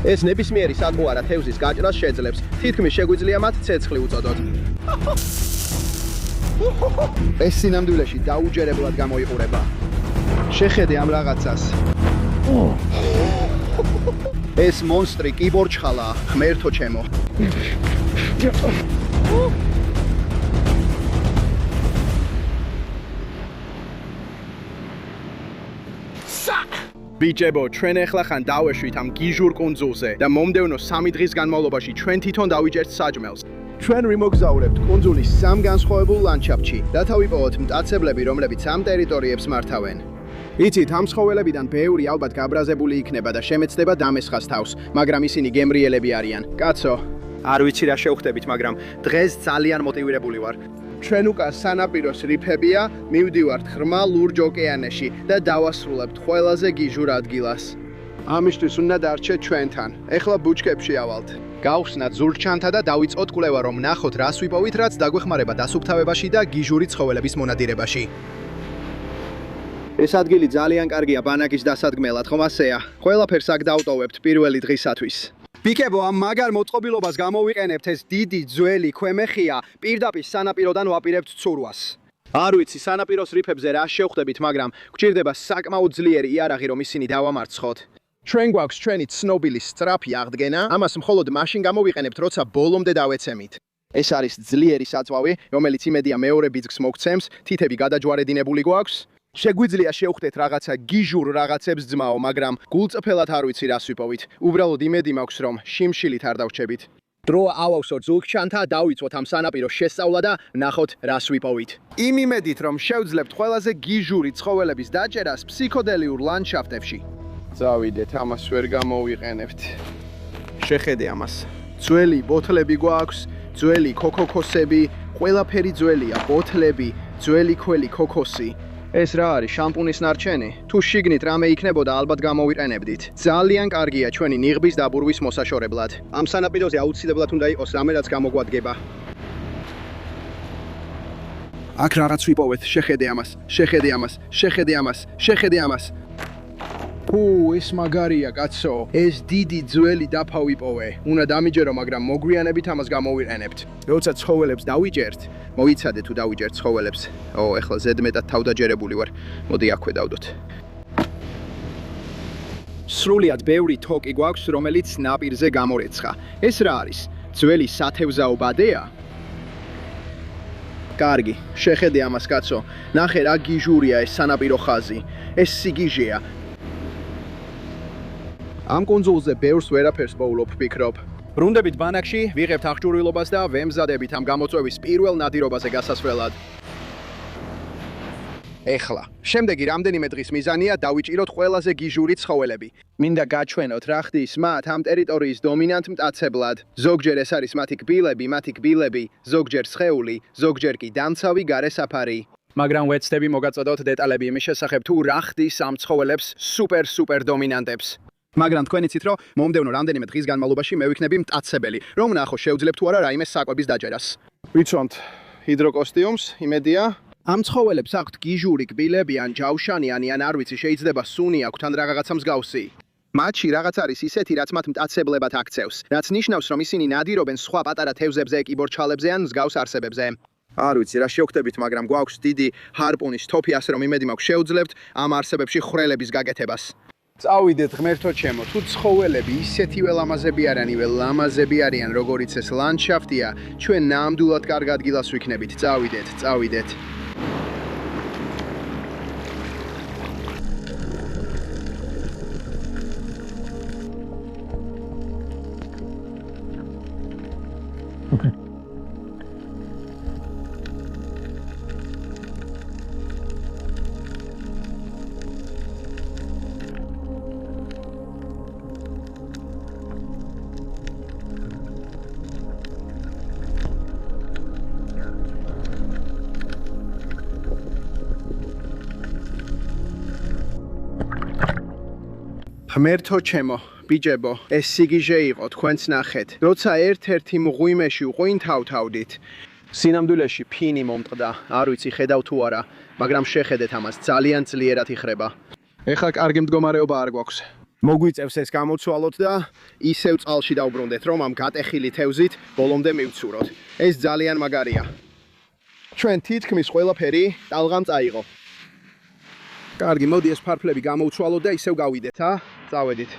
ეს ნებისმიერი სადგურა თევზის გაჭრას შეძლებს. თითქმის შეგვიძლია მათ ცეცხლი უწოდოთ. ეს სინამდვილეში დაუჯერებლად გამოიყურება. შეხედე ამ რაღაცას. ეს მონსტრი კიბორჩხალაა, ღმერთო ჩემო. ბიჭებო, ჩვენ ახლა ხან დავეშვით ამ გიჟურ კუნძულზე და მომდევნო 3 დღის განმავლობაში ჩვენ თვითონ დავიჭერთ საჭმელს. ჩვენ ვიმოგზაურებთ კუნძულის 3 განსხვავებულ ლანდშაფტში და თავიპოვოთ მტაცებლები, რომლებიც ამ ტერიტორიებს მართავენ. იცით, ამ ცხოველებიდან ბევრი ალბათ გაბრაზებული იქნება და შემეცდება დამესხას თავს, მაგრამ ისინი გემრიელები არიან. კაცო, არ ვიცი რა შევხვდებით, მაგრამ დღეს ძალიან მოტივირებული ვარ. ჩვენ უკან სანაპიროს რიფებია, მივდივართ ღრმა ლურჯ ოკეანეში და დავასრულებთ ყველაზე გიჟურ ადგილას. ამისთვის უნდა დარჩეთ ჩვენთან. ეხლა ბუჩქებში ავალთ. გავხსნათ ზურგჩანთა და დავიწყოთ კვლევა, რომ ნახოთ რას ვიპოვით, რაც დაგვეხმარება დასუფთავებაში და გიჟური ცხოველების მონადირებაში. ეს ადგილი ძალიან კარგია ბანაკის დასადგმელად, ხომ ასეა? ყველაფერს აქ დავტოვებთ პირველი დღისათვის. ბიკებო, ამ მაგარ მოწყობილობას გამოვიყენებთ ეს დიდი ძველი ქვემეხია, პირდაპირ სანაპიროდან ვაპირებთ ცურვას. არ ვიცი, სანაპიროს რიფებზე რა შევხვდებით, მაგრამ გვჭირდება საკმაოდ ძლიერი იარაღი, რომ ისინი დავამარცხოთ. ჩვენ გვაქვს ჩვენი ცნობილი სწრაფი აღდგენა, ამას მხოლოდ მაშინ გამოვიყენებთ, როცა ბოლომდე დავეცემით. ეს არის ძლიერი საწვავი, რომელიც იმედია მეორე ბიძგს მოგცემს, თითები გადაჯვარედინებული გვაქვს. შეგვიძლია შევხვდეთ რაღაცა გიჟურ რაღაცებს ძმაო, მაგრამ გულწრფელად არ ვიცი რას ვიპოვით. უბრალოდ იმედი მაქვს, რომ შიმშილით არ დავჩებით. დრო ავავსოთ ზურგჩანთა, დავიცვოთ ამ სანაპიროს შესწავლა და ნახოთ რას ვიპოვით. იმ იმედით, რომ შევძლებთ ყველაზე გიჟური ცხოველების დაჭერას ფსიქოდელიურ ლანდშაფტებში. წავიდეთ, ამას ვერ გამოვიყენებთ. შეხედე ამას. ძველი ბოთლები გვაქვს, ძველი ქოქოსები, ყველაფერი ძველია, ბოთლები, ძველი ქველი ქოქოსი. ეს რა არის, შამპუნის ნარჩენი? თუ შიგნით რამე იქნებოდა, ალბათ გამოვიყენებდით. ძალიან კარგია ჩვენი ნიღბის დაბურვის მოსაშორებლად. ამ სანაპიროზე აუცილებლად უნდა იყოს რამე, რაც გამოგვადგება. აქ რაღაც ვიპოვეთ, შეხედე ამას, შეხედე ამას, შეხედე ამას, შეხედე ამას. ეს მაგარია, კაცო. ეს დიდი ძველი დაფა ვიპოვე. უნდა დამიჯერო, მაგრამ მოგვიანებით ამას გამოვიყენებთ. როცა ცხოველებს დავიჯერთ, მოიცადე თუ დავიჯერთ ცხოველებს. ეხლა ზედმეტად თავდაჯერებული ვარ. მოდი აქვე დავდოთ. სრულიად ბევრი თოკი გვაქვს, რომელიც ნაპირზე გამორეცხა. ეს რა არის? ძველი სათევზაო ბადეა? კარგი, შეხედე ამას, კაცო. ნახე რა გიჟურია ეს სანაპირო ხაზი. ეს სიგიჟეა. ამ კუნძულზე ბევრს ვერაფერს პოულობ, ვფიქრობ. ბრუნდებით ბანაკში, ვიღებთ აღჭურვილობას და ვემზადებით ამ გამოწვევის პირველ ნადირობაზე გასასვლელად. ეხლა, შემდეგი რამდენიმე დღის მიზანია დავიჭიროთ ყველაზე გიჟური ცხოველები. მინდა გაჩვენოთ რა ხდის მათ ამ ტერიტორიის დომინანტ მტაცებლად. ზოგჯერ ეს არის მათი კბილები, ზოგჯერ სხეული, ზოგჯერ კი დამცავი გარესაფარი. მაგრამ ვეცდები მოგაწოდოთ დეტალები იმის შესახებ, თუ რა ხდის ამ ცხოველებს სუპერ დომინანტებს. მაგრამ თქვენ იცით, რომ მომდევნო რამდენიმე დღის განმავლობაში მე ვიქნები მტაცებელი, რომ ნახო შევძლებთ თუ არა რაიმე საკვების დაჭერას. ვიცვამთ ჰიდროკოსტიუმს, იმედია. ამ ცხოველებს აქვთ გიჟური კბილები ან ჯავშანიანი ან არ ვიცი, შეიძლება სუნი აქვთ ან რაღაცა მსგავსი. მათში რაღაც არის ისეთი, რაც მათ მტაცებლებად აქცევს, რაც ნიშნავს, რომ ისინი ნადირობენ სხვა პატარა თევზებზე, კიბორჩხალებზე ან მსგავს არსებებზე. არ ვიცი რა შევხვდებით, მაგრამ გვაქვს დიდი ჰარპუნის თოფი, ასე რომ იმედი მაქვს შევძლებთ ამ არსებებში ხვრელების გაკეთებას. წავიდეთ ღმერთო ჩემო, თუ ცხოველები ისეთივე ლამაზები არიან, როგორიც ეს ლანდშაფტია, ჩვენ ნამდვილად კარგ ადგილას ვიქნებით. წავიდეთ. ღმერთო ჩემო, ბიჭებო, ეს სიგიჟე იყო, თქვენც ნახეთ. როცა ერთ-ერთი მღვიმეში უყვინთავთავდით, სინამდვილეში ფინი მომტყდა, არ ვიცი ხედავ თუ არა, მაგრამ შეხედეთ ამას, ძალიან ძლიერად იხრება. ეხლა კარგი მდგომარეობა არ გვაქვს. მოგვიწევს ეს გამოცვალოთ და ისევ წყალში დავბრუნდეთ, რომ ამ გატეხილი თევზით ბოლომდე მივცუროთ. ეს ძალიან მაგარია. ჩვენ თითქმის ყველაფერი ტალღამ წაიღო. კარგი, მოდი ეს ფარფლები გამოვცვალოთ და ისევ გავიდეთ, წავედით.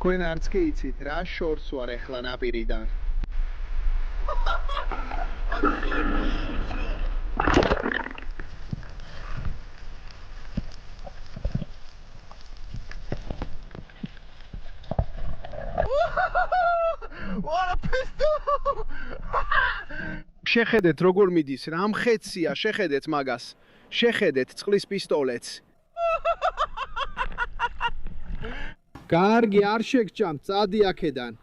თქვენ არც კი იცით რა შორს ვარ ახლა ნაპირიდან. შეხედეთ როგორ მიდის, რა მხეცია, შეხედეთ მაგას. შეხედეთ წყლის პისტოლეტს. კარგი, არ შეგჭამთ, წადი აქედან.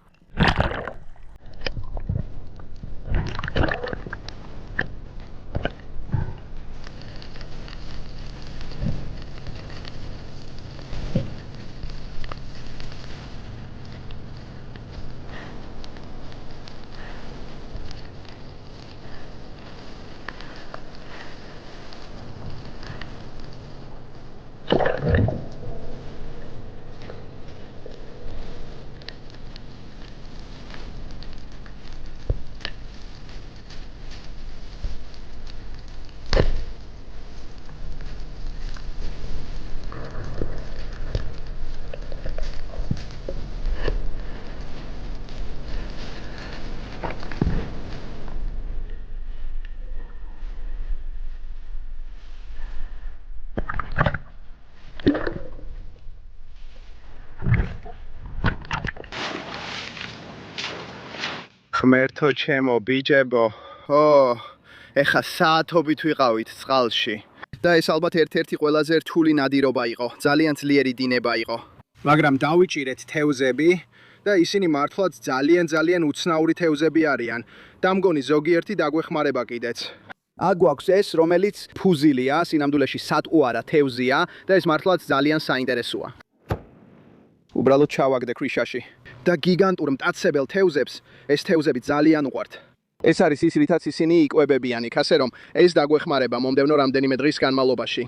ღმერთო ჩემო ბიჭებო, ეხა საათობით ვიყავით წყალში. და ეს ალბათ ერთ-ერთი ყველაზე რთული ნადირობა იყო, ძალიან ძლიერი დინება იყო. მაგრამ დავიჭირეთ თევზები და ისინი მართლაც ძალიან უცნაური თევზები არიან. და მგონი ზოგიერთი დაგვეხმარება კიდეც. აქ გვაქვს ეს, რომელიც ფუზილია, სინამდვილეში სატყუარა თევზია და ეს მართლაც ძალიან საინტერესოა. უბრალოდ ჩავაგდე ქვიშაში. და გიგანტურ მტაცებელ თევზებს ეს თევზები ძალიან უყვართ. ეს არის ის, რითაც ისინი იკვებებიან იქ, ასე რომ ეს დაგვეხმარება მომდევნო რამდენიმე დღის განმავლობაში.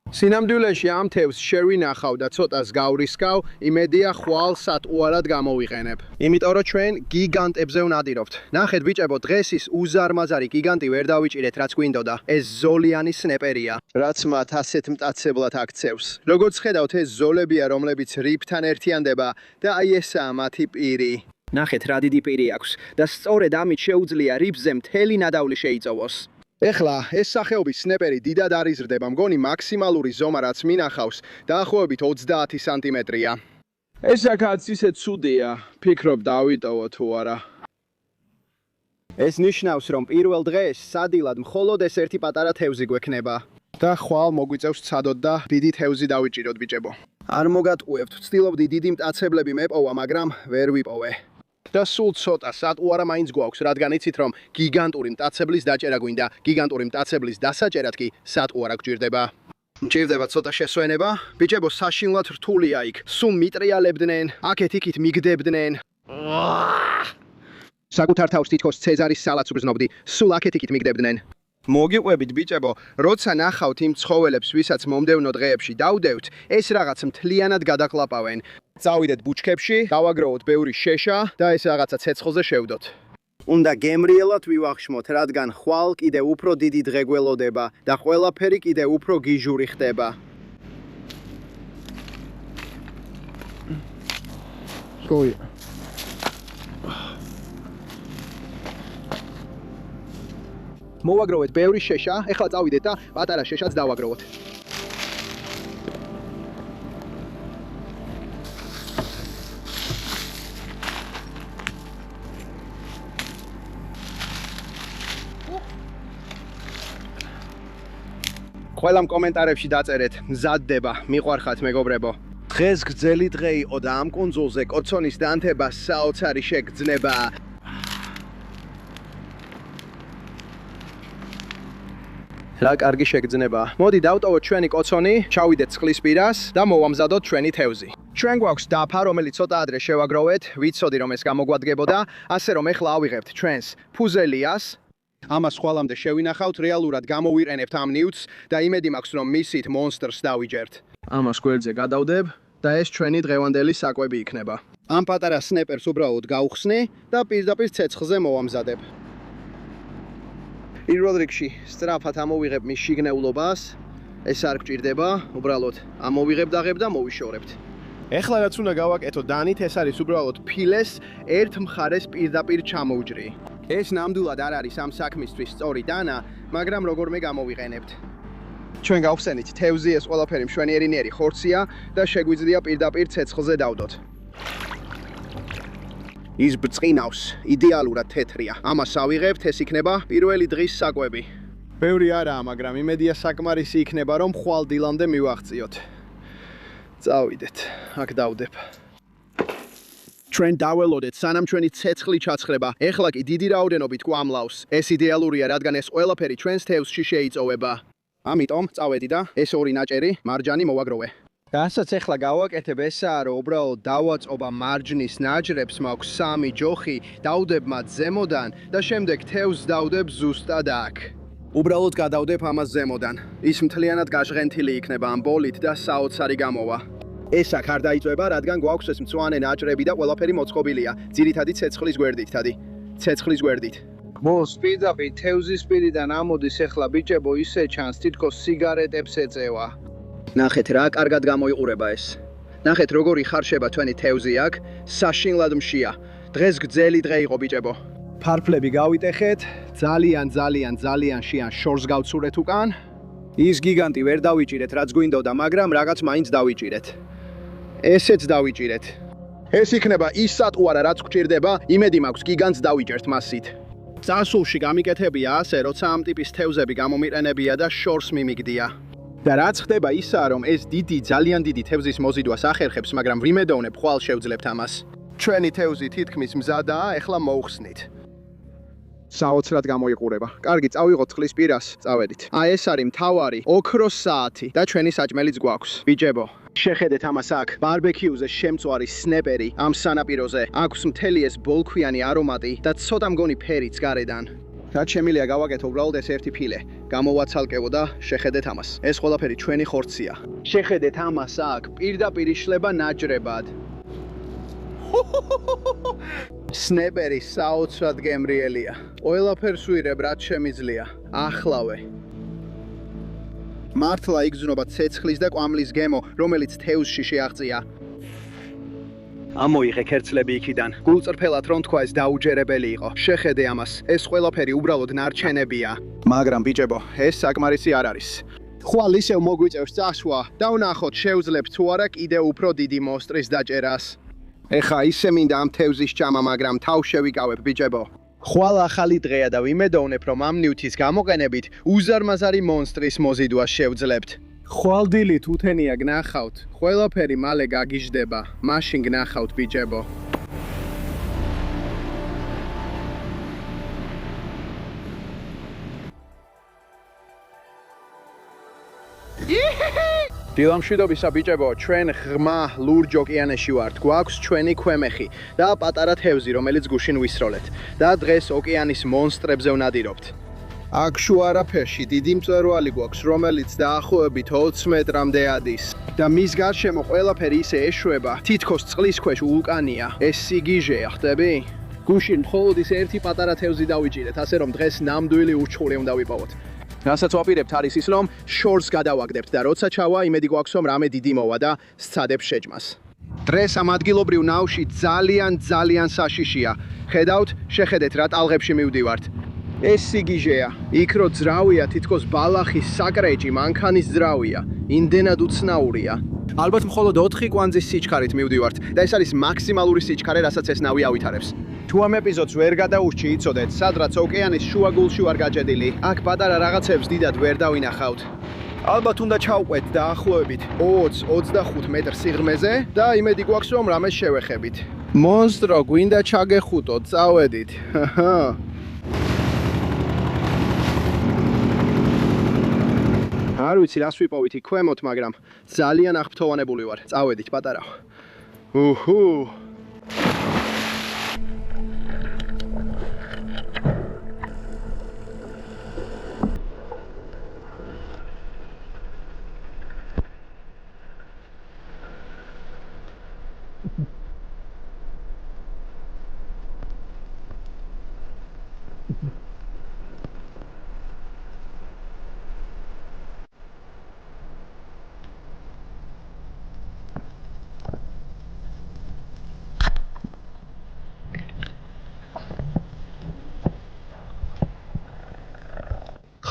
სინამდვილეში ამ თევზს შევინახავ და ცოტას გავრისკავ, იმედია ხვალ სატყუარად გამოვიყენებ. იმიტომ რომ ჩვენ გიგანტებზე ვნადირობთ. ნახეთ ბიჭებო, დღეს ის უზარმაზარი გიგანტი ვერ დავიჭირეთ, რაც გვინდოდა. ეს ზოლიანი სნეპერია, რაც მათ ასეთ მტაცებლად აქცევს. როგორც ხედავთ, ეს ზოლებია, რომლებიც რიფთან ერთიანდება და აი ესაა მათი პირი. ნახეთ რა დიდი პირი აქვს და სწორედ ამით შეუძლია რიფზე მთელი ნადავლი შეიწოვოს. ეხლა ეს სახეობის სნეპერი დიდად არ იზრდება, მგონი მაქსიმალური ზომა რაც მინახავს, დაახლოებით 30 სანტიმეტრია. ეს აქაც ისე ცუდია, ფიქრობ დავიტოვო თუ არა. ეს ნიშნავს, რომ პირველ დღეს სადილად მხოლოდ ეს ერთი პატარა თევზი გვექნება. და ხვალ მოგვიწევს ცადოთ და დიდი თევზი დავიჭიროთ ბიჭებო. არ მოგატყუებთ, ვცდილობდი დიდი მტაცებლები მეპოვა, მაგრამ ვერ ვიპოვე. და სულ ცოტა სატყუარა მაინც გვაქვს, რადგან იცით რომ გიგანტური მტაცებლის დაჭერა გვინდა, გიგანტური მტაცებლის დასაჭერად კი სატყუარა გჭირდება. მჭირდება ცოტა შესვენება. ბიჭებო, საშინლად რთულია იქ. სულ მიტრიალებდნენ, აქეთ-იქით მიგდებდნენ. საკუთარ თავს თითქოს ცეზარის სალათს ვგრძნობდი, სულ აქეთ-იქით მიგდებდნენ. მოგიყვებით ბიჭებო, როცა ნახავთ იმ ცხოველებს, ვისაც მომდევნო დღეებში დავდევთ, ეს რაღაც მთლიანად გადაკლაპავენ. წავიდეთ ბუჩქებში, დავაგროვოთ ბევრი შეშა და ეს რაღაცა ცეცხლზე შევდოთ. უნდა გემრიელად ვივახშმოთ, რადგან ხვალ კიდე უფრო დიდი დღე გველოდება და ყველაფერი კიდე უფრო გიჟური ხდება. სკოი. მოვაგროვეთ ბევრი შეშა, ეხლა წავიდეთ და პატარა შეშაც დავაგროვოთ. ყველამ კომენტარებში დაწერეთ, მზადდება, მიყვარხათ მეგობრებო. დღეს გრძელი დღე იყო და ამ კუნძულზე კოცონის დანთება საოცარი შეგრძნება. რა კარგი შეგრძნება. მოდი დავტოვოთ ჩვენი კოცონი, ჩავიდეთ წყლის პირას და მოვამზადოთ ჩვენი თევზი. ჩვენ გვაქვს დაფა, რომელიც ცოტა ადრე შევაგროვეთ, ვიცოდი რომ ეს გამოგვადგებოდა, ასე რომ ეხლა ავიღებთ ჩვენს ფუზელიას. ამას ხვალამდე შევინახავთ, რეალურად გამოვიყენებთ ამ ნივთს და იმედი მაქვს რომ მისით მონსტრს დავიჯერთ. ამას გვერდზე გადავდებ და ეს ჩვენი დღევანდელი საკვები იქნება. ამ პატარა სნეპერს უბრალოდ გავხსნი და პირდაპირ ცეცხლზე მოვამზადებ. პირველ რიგში სწრაფად ამოვიღებ მის შიგნეულობას, ეს არ გჭირდება, უბრალოდ ამოვიღებ და მოვიშორებთ. ეხლა რაც უნდა გავაკეთო დანით, ეს არის უბრალოდ ფილეს ერთ მხარეს პირდაპირ ჩამოვჯრი. ეს ნამდვილად არ არის ამ საქმისთვის სწორი დანა, მაგრამ როგორმე გამოვიყენებთ. ჩვენ გავხსენით თევზი, ეს ყველაფერი მშვენიერი ხორცია და შეგვიძლია პირდაპირ ცეცხლზე დავდოთ. ის ბრწყინავს, იდეალურად თეთრია. ამას ავიღებთ, ეს იქნება პირველი დღის საკვები. ბევრი არაა, მაგრამ იმედია საკმარისი იქნება, რომ ხვალ დილამდე მივაღწიოთ. წავიდეთ, აქ დავდებ. ჩვენ დაველოდეთ, სანამ ჩვენი ცეცხლი ჩაცხრება. ეხლა კი დიდი რაოდენობით გვამლავს. ეს იდეალურია, რადგან ეს ყველაფერი ჩვენს თევზში შეიწოვება. ამიტომ წავედი და ეს ორი ნაჭერი მარჯანი მოვაგროვე. რასაც ეხლა გავაკეთებ, ესაა, რომ უბრალოდ დავაწყობა მარჯნის ნაჭრებს, მაქვს 3 ჯოხი, დავდებ მათ ზემოდან და შემდეგ თევზს დავდებ ზუსტად აქ. უბრალოდ გადავდებ ამას ზემოდან. ის მთლიანად გაჟღენთილი იქნება ამ ბოლით და საოცარი გამოვა. ეს აქ არ დაიწვება, რადგან გვაქვს ეს მწვანე ნაჭრები და ყველაფერი მოწყობილია. ძირითადი ცეცხლის გვერდით, თადი. ცეცხლის გვერდით. მოს პირდაპირ თევზის პირიდან ამოდის ეხლა ბიჭებო ისე ჩანს, თითქოს სიგარეტებს ეწევა. ნახეთ რა კარგად გამოიყურება ეს. ნახეთ როგორი ხარშება თქვენი თევზი აქ, საშინლად მშია. დღეს გრძელი დღე იყო ბიჭებო. ფარფლები გავიტეხეთ, ძალიან შიან შორს გავცურეთ უკან. ის გიგანტი ვერ დავიჭირეთ, რაც გვინდოდა, მაგრამ რაღაც მაინც დავიჭირეთ. ესეც დავიჭირეთ. ეს იქნება ის სატყუარა, რაც გვჭირდება, იმედი მაქვს გიგანტს დავიჭერთ მასით. წარსულში გამიკეთებია ასე, როცა ამ ტიპის თევზები გამომიყენებია და შორს მიმიგდია. და რაც ხდება ისაა, რომ ეს ძალიან დიდი თევზის მოზიდვას ახერხებს, მაგრამ ვიმედოვნებ ხვალ შევძლებთ ამას. ჩვენი თევზი თითქმის მზადაა, ეხლა მოვხსნით. საოცრად გამოიყურება. კარგი, წავიღოთ წყლის პირას, წავედით. აი ეს არის მთავარი ოქროს საათი და ჩვენი საჭმელიც გვაქვს. ბიჭებო, შეხედეთ ამას აქ, ბარბეკიუზე შემწვარი სნეპერი ამ სანაპიროზე. აქვს მთელი ეს ბოლქვიანი არომატი და ცოტა მგონი ფერიც გარედან. რაც შემიძლია გავაკეთო უბრალოდ ეს ერთი ფილე. გამოვაცალკევო და შეხედეთ ამას. ეს ყველაფერი ჩვენი ხორცია. შეხედეთ ამას აქ, პირდაპირ იშლება ნაჯრებად. სნებერი საოცრად გემრიელია. ყველაფერს ვირებ, რაც შემიძლია. ახლავე. მართლა იგრძნობა ცეცხლის და კვამლის გემო, რომელიც თევზში შეაღწია. ამოიღე ქერცლები იქიდან. გულწრფელად რომ თქვა ეს დაუჯერებელი იყო. შეხედე ამას. ეს ყველაფერი უბრალოდ ნარჩენებია. მაგრამ ბიჭებო, ეს საკმარისი არ არის. ხვალ ისევ მოგვიწევს წასვლა. და ვნახოთ, შევძლებთ თუ არა კიდევ უფრო დიდი მონსტრის დაჭერას. ეხა ისე მინდა ამ თევზის ჭამა, მაგრამ თავს შევიკავებ, ბიჭებო. ხვალ ახალი დღეა და ვიმედოვნებ, რომ ამ ნივთის გამოყენებით უზარმაზარი მონსტრის მოზიდვას შევძლებთ. ხვალ დილით უთენია გნახავთ, ყველაფერი მალე გაგიჟდება, მაშინ გნახავთ, ბიჭებო. დილამშვიდობისა ბიჭებო, ჩვენ ღრმა ლურჯ ოკეანეში ვართ, გვაქვს ჩვენი ქვემეხი და პატარა თევზი, რომელიც გუშინ ვისროლეთ და დღეს ოკეანის მონსტრებზე ვნადირობთ. აქ შუა არაფერში დიდი მწვერვალი გვაქვს, რომელიც დაახლოებით 20 მეტრამდე ადის და მის გარშემო ყველაფერი ისე ეშვება, თითქოს წყლის ქვეშ ვულკანია. ეს სიგიჟეა, ხტები? გუშინ მხოლოდ ის ერთი პატარა თევზი დავიჭირეთ, ასე რომ დღეს ნამდვილი ურჩხული უნდა ვიპოვოთ. რასაც ვაპირებთ არის ის, რომ შორს გადავაგდებთ და როცა ჩავა, იმედი გვაქვს, რომ რამე დიდი მოვა და სცადებს შეჭმას. დღეს ამ ადგილობრივ ნავში ძალიან საშიშია. ხედავთ, შეხედეთ რა ტალღებში მივდივართ. ეს სიგიჟეა. იქ რო ძრავია, თითქოს ბალახის საკრეჭი, მანქანის ძრავია. იმდენად უცნაურია. ალბათ მხოლოდ 4 კვანძის სიჩქარით მივდივართ და ეს არის მაქსიმალური სიჩქარე, რასაც ეს ნავი ავითარებს. თუ ამ ეპიზოდს ვერ გადაურჩი, იცოდეთ, სადღაც ოკეანის შუაგულში ვარ გაჭედილი. აქ პატარა რაღაცებს დიდად ვერ დავინახავთ. ალბათ უნდა ჩავყვეთ დაახლოებით 20-25 მეტრ სიღრმეზე და იმედი გვაქვს, რომ რამეს შევეხებით. მონსტრო, გვინდა ჩაგეხუტოთ, წავედით. არ ვიცი რას ვიპოვით იქ ქვემოთ, მაგრამ ძალიან აღფრთოვანებული ვარ. წავედით, პატარა.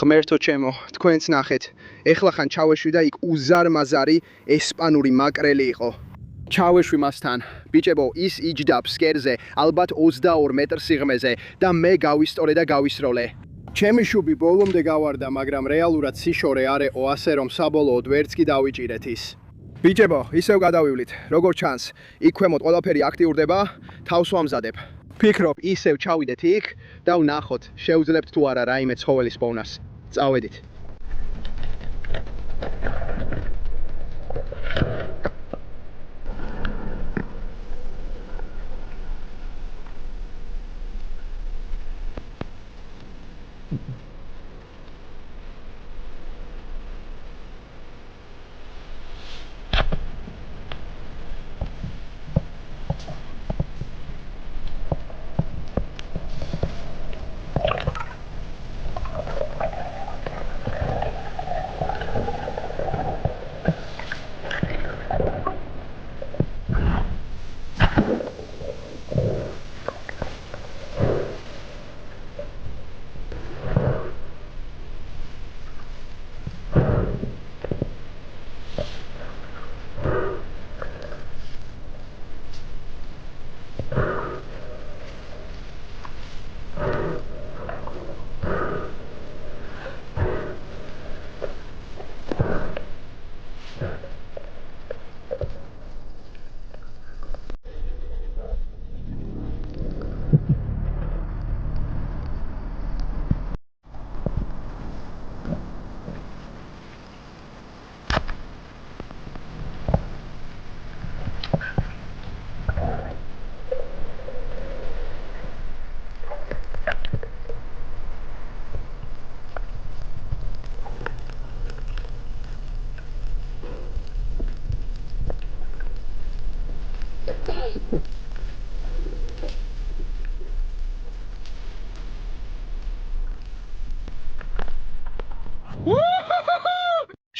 ღმერთო ჩემო, თქვენც ნახეთ. ეხლა ხან ჩავეშვი და იქ უზარმაზარი ესპანური მაკრელი იყო. ჩავეშვი მასთან. ბიჭებო, ის იჯდა ფსკერზე, ალბათ 22 მეტრ სიღრმეზე და მე გავისტორე და გავისროლე. ჩემი შუბი ბოლომდე გავარდა, მაგრამ რეალურად სიშორე არ ეყო, ასე რომ საბოლოოდ ვერც კი დავიჭირეთ ის. ბიჭებო, ისევ გადავივლით. როგორ ჩანს, იქ ქვემოთ ყველაფერი აქტიურდება, თავს ვამზადებ. ფიქრობ, ისევ ჩავიდეთ იქ და ვნახოთ, შევძლებთ თუ არა რაიმე ცხოველის პოვნას. წავედით.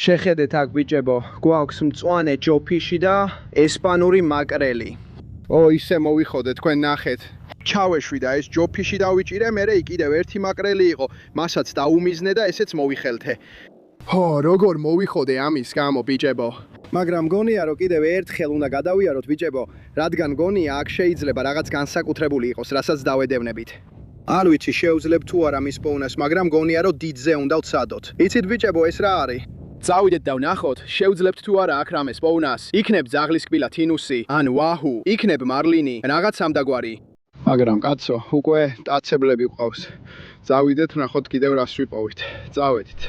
შეხედეთ აქ ბიჭებო, გვაქვს მწვანე ჯოფიში და ესპანური მაკრელი. ისე მოვიხოდეთ, თქვენ ნახეთ. ჩავეშვი და ეს ჯოფიში დავიჭირე, მერე კიდევ ერთი მაკრელი იყო, მასაც დაუმიზნე და ესეც მოვიხელთე. როგორ მოვიხოდე ამის გამო ბიჭებო. მაგრამ გონია რომ კიდევ ერთხელ უნდა გადავიაროთ ბიჭებო, რადგან გონია აქ შეიძლება რაღაც განსაკუთრებული იყოს, რასაც დავედევნებით. არ ვიცი შეუძლებ თუ არა მის პოვნას, მაგრამ გონია რომ დიდზე უნდა ვცადოთ. იცით ბიჭებო ეს რა არის? წავიდეთ და ვნახოთ, შევძლებთ თუ არა აქ რამეს პოვნას. იქნებ ძაღლისკბილა თინუსი, ან ვაჰუ, იქნებ მარლინი, რაღაც ამდაგვარი. მაგრამ კაცო, უკვე ტაცებლები გვყავს. წავიდეთ, ვნახოთ კიდევ რას ვიპოვით. წავედით.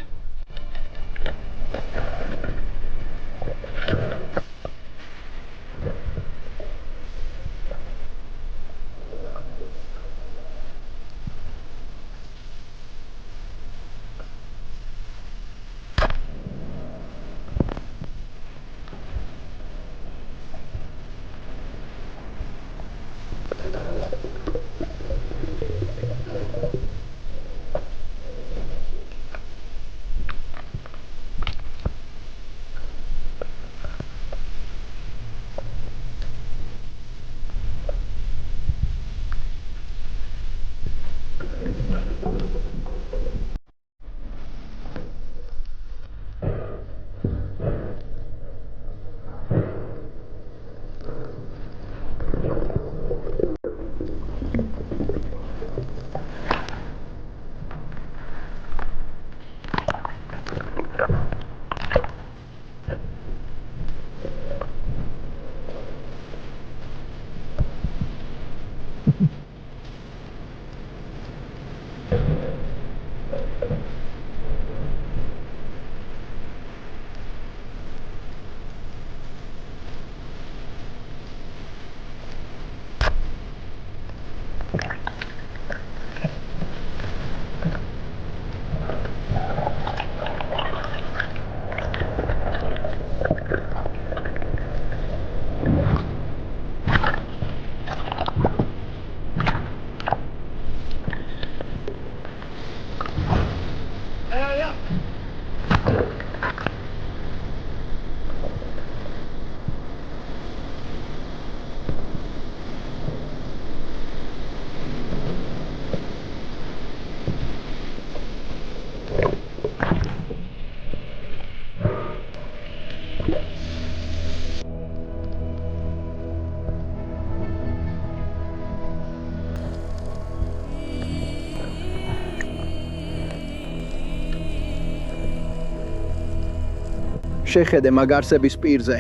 შეხედე მაგარსების პირზე,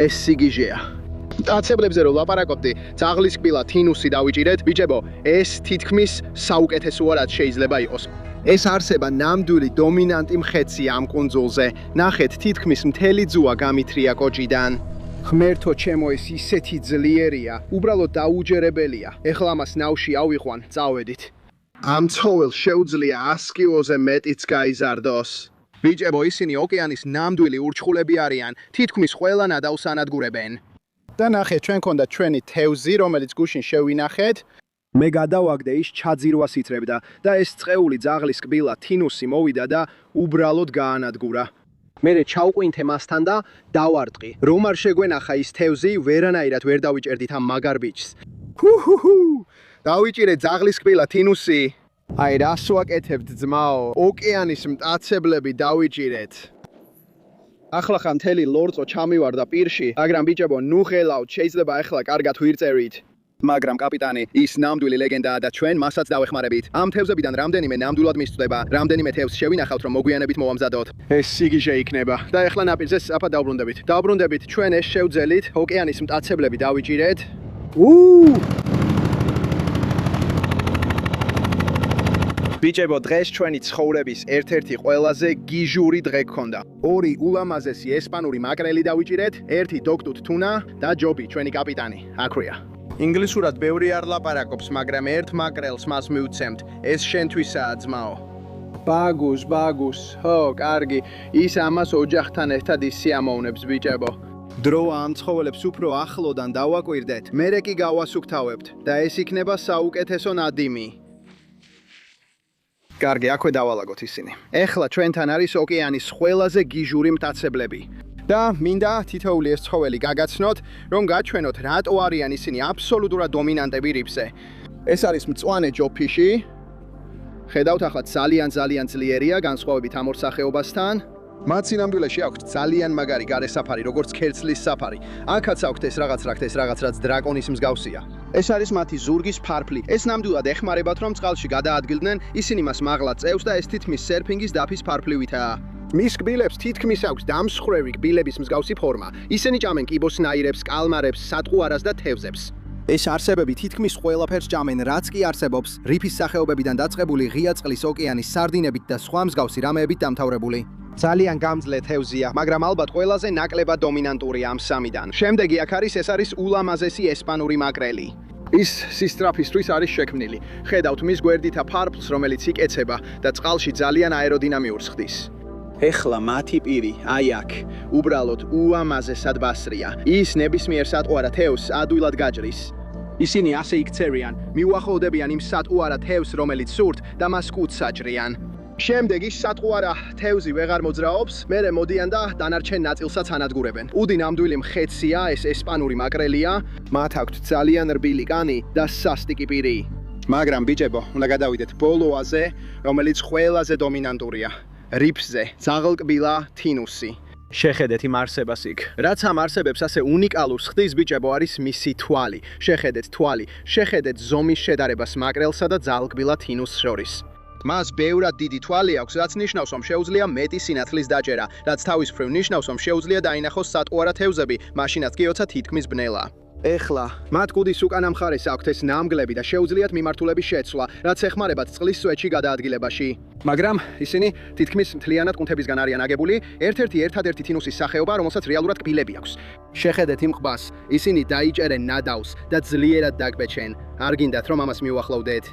ეს სიგიჟეა. ტაცებლებზე რომ ლაპარაკობდი, ძაღლისკბილა თინუსი დავიჭირეთ, ბიჭებო, ეს თითქმის საუკეთესოა რაც შეიძლება იყოს. ეს არსება ნამდვილი დომინანტი მხეცია ამ კუნძულზე. ნახეთ, თითქმის მთელი ძუა გამithრია კოჭიდან. ღმერთო ჩემო, ეს ისეთი ძლიერია, უბრალოდ დაუჯერებელია. ეხლა მას ნავში ავიყვან, წავედით. ამ ცხოველს შეუძლია 100 კილოზე მეტიც გაიზარდოს. ბიჭებო, ისინი ოკეანის ნამდვილი ურჩხულები არიან, თითქმის ყველა ნადავლს ანადგურებენ. და ნახეთ, ჩვენ გქონდა ჩვენი თევზი, რომელიც გუშინ შევინახეთ. მე გადავაგდე, ის ჩაძირვას ითრებდა და ეს წყეული ძაღლისკბილა თინუსი მოვიდა და უბრალოდ გაანადგურა. მე ჩავყვინთე მასთან და დავარტყი. რომ არ შეგვენახა ის თევზი, ვერანაირად ვერ დავიჭერდით ამ მაგარ ბიჭს. დავიჭირე ძაღლისკბილა თინუსი. აი რას ვაკეთებთ ძმაო, ოკეანის მტაცებლები დავიჭირეთ. ახლა ხან მთელი ლორწო ჩამივარდა პირში, მაგრამ ბიჭებო, ნუ ღელავთ, შეიძლება ახლა კარგად ვირწერით. მაგრამ კაპიტანი, ის ნამდვილი ლეგენდაა და ჩვენ მასაც დავეხმარებით. ამ თევზებიდან რამდენიმე ნამდვილად მისწვდება, რამდენიმე თევზს შევინახავთ, რომ მოგვიანებით მოვამზადოთ. ეს სიგიჟე იქნება და ახლა ნაპირზე სწრაფად დავბრუნდებით. დავბრუნდებით, ჩვენ ეს შევძელით, ოკეანის მტაცებლები დავიჭირეთ. ბიჭებო, დღეს ჩვენი ცხოვრების ერთ-ერთი ყველაზე გიჟური დღე გქონდა. 2 ულამაზესი ესპანური მაკრელი დავიჭირეთ, 1 დოქტუთ თუნა და ჯობი, ჩვენი კაპიტანი. აქვეა. ინგლისურად ბევრი არ ლაპარაკობს, მაგრამ ერთ მაკრელს მას მივცემთ. ეს შენთვისაა, ძმაო. ბაგუს. ხო, კარგი. ის ამას ოჯახთან ერთად ისიამოვნებს, ბიჭებო. დროა ამ ცხოველებს უფრო ახლოდან დავაკვირდეთ. მერე კი გავასუფთავებთ და ეს იქნება საუკეთესო ნადიმი. კარგი, აქვე დავალაგოთ ისინი. ეხლა ჩვენთან არის ოკეანის ყველაზე გიჟური მტაცებლები. და მინდა თითოეული ეს ცხოველი გაგაცნოთ, რომ გაჩვენოთ რატო არიან ისინი აბსოლუტურად დომინანტები რიფზე. ეს არის მწვანე ჯოფიში. ხედავთ ახლა ძალიან ძლიერია განსხვავებით ამ ორ სახეობასთან. მათ სინამდვილეში აქვთ ძალიან მაგარი გარესაფარი, როგორც ქერცლის საფარი. აქაც აქვთ ეს რაღაც რაც დრაკონის მსგავსია. ეს არის მათი ზურგის ფარფლი. ეს ნამდვილად ეხმარებათ, რომ წყალში გადაადგილდნენ, ისინი მას მაღლა წევს და ეს თითქმის სერფინგის დაფის ფარფლივითაა. მის კბილებს თითქმის აქვს დამსხვრევი კბილების მსგავსი ფორმა. ისინი ჭამენ კიბოსნაირებს, კალმარებს, სატყუარას და თევზებს. ეს არსებები თითქმის ყველაფერს ჭამენ, რაც კი არსებობს, რიფის სახეობებიდან დაწყებული ღია წყლის ოკეანის სარდინებით და სხვა მსგავსი რამეებით დამთავრებული. ძალიან გამძლე თევზია, მაგრამ ალბათ ყველაზე ნაკლებად დომინანტურია ამ სამიდან. შემდეგი აქ ეს არის ულამაზესი ესპანური მაკრელი. ის სისტრაფისთვის არის შექმნილი. ხედავთ მის გვერდითა ფარფლს, რომელიც იკეცება და წყალში ძალიან აეროდინამიურს ხდის. ეხლა მათი პირი, აი აქ, უბრალოდ უამაზესად ბასრია. ის ნებისმიერ სატყუარა თევზს ადვილად გაჭრის. ისინი ასე იქცევიან, მიუახლოვდებიან იმ სატყუარა თევზს, რომელიც სურთ და მას კუდს საჭრიან. შემდეგ ის სატყუარა თევზი ვეღარ მოძრაობს, მერე მოდიან და დანარჩენ ნაწილსაც ანადგურებენ. უდი ნამდვილი მხეცია, ეს ესპანური მაკრელია, მათ აქვთ ძალიან რბილი კანი და სასტიკი პირი. მაგრამ ბიჭებო, უნდა გადავიდეთ ბოლოაზე, რომელიც ყველაზე დომინანტურია. რიფზე, ძაღლკბილა თინუსი. შეხედეთ იმ არსებას იქ. რაც ამ არსებებს ასე უნიკალურს ხდის ბიჭებო არის მისი თვალი. შეხედეთ თვალი, შეხედეთ ზომის შედარებას მაკრელსა და ძაღლკბილა თინუსს შორის. მას ბევრად დიდი თვალი აქვს, რაც ნიშნავს, რომ შეუძლია მეტი სინათლის დაჭერა, რაც თავის მხრივ ნიშნავს, რომ შეუძლია დაინახოს სატყუარა თევზები, მაშინაც კი როცა თითქმის ბნელა. ეხლა, მათ კუდის უკანა მხარეს აქვთ ეს ნამგლები და შეუძლიათ მიმართულების შეცვლა, რაც ეხმარებათ წყლის სვეტში გადაადგილებაში. მაგრამ ისინი თითქმის მთლიანად კუნთებისგან არიან აგებული, ერთადერთი თინუსის სახეობა, რომელსაც რეალურად კბილები აქვს. შეხედეთ იმ ყბას, ისინი დაიჭერენ ნადავს და ძლიერად დაგბეჭენ. არ გინდათ, რომ ამას მიუახლოვდეთ.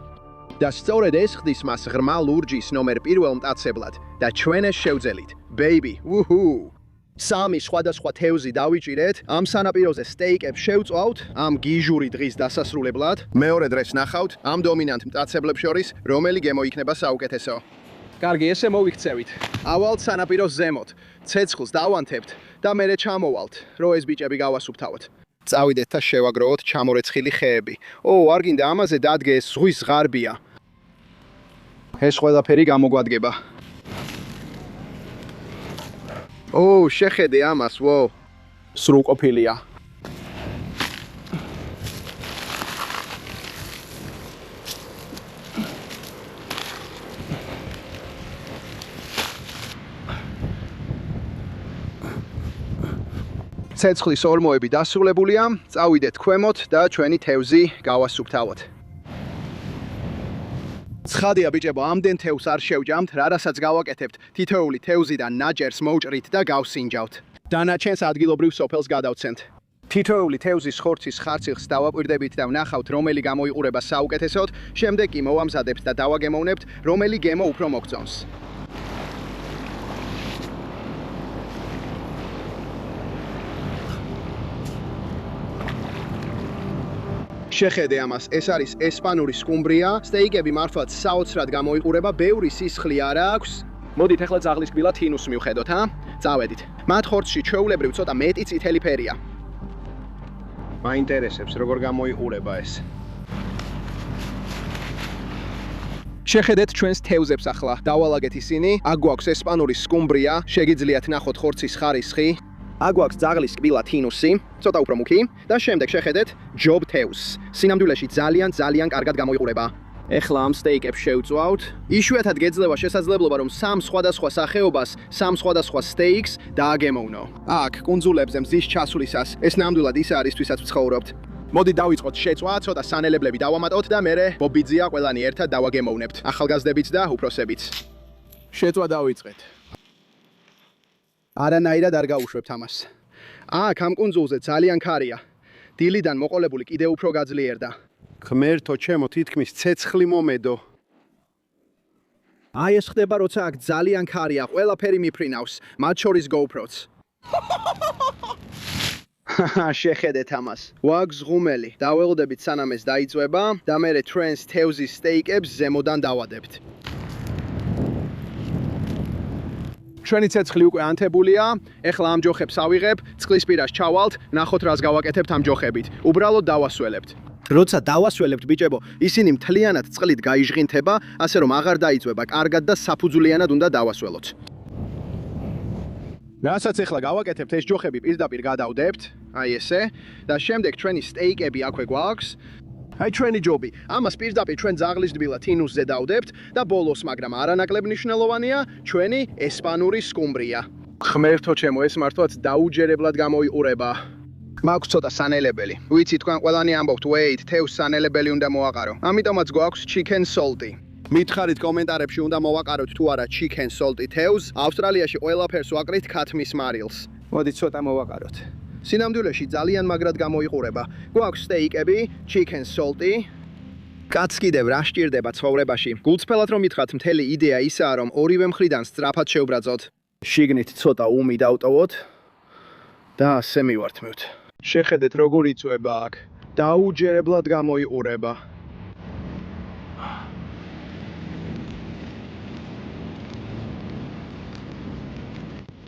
და სწორედ ეს ხდის მას ღრმა ლურჯის ნომერ 1 მტაცებლად და ჩვენ ეს შევძელით. Baby, woohoo! სამი სხვადასხვა თევზი დავიჭირეთ, ამ სანაპიროზე სტეიკებს შევწვავთ, ამ გიჟური დღის დასასრულებლად. მეორე დღეს ნახავთ ამ დომინანტ მტაცებლებს შორის, რომელი გემო იქნება საუკეთესო. კარგი, ესე მოვიქცევით. ავალთ სანაპიროს ზემოთ, ცეცხლს დავანთებთ და მერე ჩამოვალთ, რომ ეს ბიჭები გავასუფთავოთ. წავიდეთ და შევაგროვოთ ჩამორეცხილი ხეები. არ გინდა ამაზე დადგე ეს ზღვის ღარბია. ეს ყველაფერი გამოგვადგება. შეხედე ამას, სრულყოფილია. ცეცხლის ორმოები დასრულებულია, წავიდეთ ქვემოთ და ჩვენი თევზი გავასუფთავოთ. ცხადია ბიჭებო, ამდენ თევზს არ შევჭამთ, რადასაც გავაკეთებთ, თითოეული თევზიდან ნაჭერს მოვჭრით და გავსინჯავთ. დანარჩენს ადგილობრივ სოფელს გადავცემთ. თითოეული თევზის ხორცის ხარციხს დავაკვირდებით და ვნახავთ, რომელი გამოიყურება საუკეთესოდ, შემდეგ კი მოვამზადებთ და დავაგემოვნებთ, რომელი გემო უფრო მოგწონს. შეხედე ამას, ეს არის ესპანური სკუმბრია, სტეიკები მართლაც საოცრად გამოიყურება, ბევრი სისხლი არ აქვს. მოდით ახლა ძაღლის კბილა თინუსს მივხედოთ, წავედით. მათ ხორცში ჩვეულებრივ ცოტა მეტი წითელი ფერია. მაინტერესებს როგორ გამოიყურება ეს. შეხედეთ ჩვენს თევზებს ახლა. დავალაგეთ ისინი. აქ გვაქვს ესპანური სკუმბრია, შეგიძლიათ ნახოთ ხორცის ხარისხი. აქ გვაქვს ძაღლის კბილა თინუსი, ცოტა უფრო მუქი და შემდეგ შეხედეთ ჯობ თევზს. სინამდვილეში ძალიან კარგად გამოიყურება. ეხლა ამ სტეიკებს შევწვავთ. იშვიათად გეძლევა შესაძლებლობა, რომ სამ სხვადასხვა სახეობას, სამ სხვადასხვა სტეიკს დააგემოვნო. აქ კუნძულებზე მზის ჩასვლისას ეს ნამდვილად ის არის, ვისაც ვცხოვრობთ. მოდი დავიწყოთ შეწვა, ცოტა სანელებლები დავამატოთ და მერე ბობიძია ყველანი ერთად დავაგემოვნებთ. ახალგაზრდებიც და უფროსებიც. შეწვა დავიწყეთ. არანაირად არ გავუშვებთ ამას. აქ ამ კუნძულზე ძალიან ქარია. დილიდან მოყოლებული კიდევ უფრო გაძლიერდა. ღმერთო ჩემო, თითქმის ცეცხლი მომედო. ეს ხდება, როცა აქ ძალიან ქარია, ყველაფერი მიფრინავს, მათ შორის GoPro-ც. შეხედეთ ამას. ვაგს ღუმელი. დაველოდებით სანამ ეს დაიწვება და მერე ჩვენს თევზის სტეიკებს ზემოდან დავადებთ. ჩვენი ცეცხლი უკვე ანთებულია, ეხლა ამ ჯოხებს ავიღებ, წყლის პირას ჩავალთ, ნახოთ რას გავაკეთებთ ამ ჯოხებით. უბრალოდ დავასველებთ. როცა დავასველებთ ბიჭებო, ისინი მთლიანად წყლით გაიჟღინთება, ასე რომ აღარ დაიწვება კარგად და საფუძვლიანად უნდა დავასველოთ. რასაც ეხლა გავაკეთებთ, ეს ჯოხები პირდაპირ გადავდებთ, აი ესე, და შემდეგ ჩვენი სტეიკები აქვე გვაქვს. აი ჩვენი ჯობი, ამას პირდაპირ ჩვენ ძაღლის დბილად ინუსზე დავდებთ და ბოლოს, მაგრამ არანაკლებ მნიშვნელოვანია, ჩვენი ესპანური სკუმბრია. ღმერთო ჩემო, ეს მართლაც დაუჯერებლად გამოიყურება. მაქვს ცოტა სანელებელი. ვიცი თქვენ ყველანი ამბობთ, wait, თევზს სანელებელი უნდა მოვაყარო. ამიტომაც გვაქვს chicken salty. მითხარით კომენტარებში უნდა მოვაყაროთ თუ არა chicken salty თევზს. ავსტრალიაში ყველაფერს ვაკრით ქათმის მარილს. მოდით ცოტა მოვაყაროთ. სინამდვილეში ძალიან მაგრად გამოიყურება. გვაქვს სტეიკები, chicken salty. კაც კიდევ რა სჭირდება ცხოვრებაში? გულწრფელად რომ მითხრათ, მთელი იდეა ისაა, რომ ორივე მხრიდან სწრაფად შევბრაძოთ. შიგნით ცოტა უმი დავტოვოთ და ასე მივართმევთ. შეხედეთ როგორ იწვება აქ. დაუჯერებლად გამოიყურება.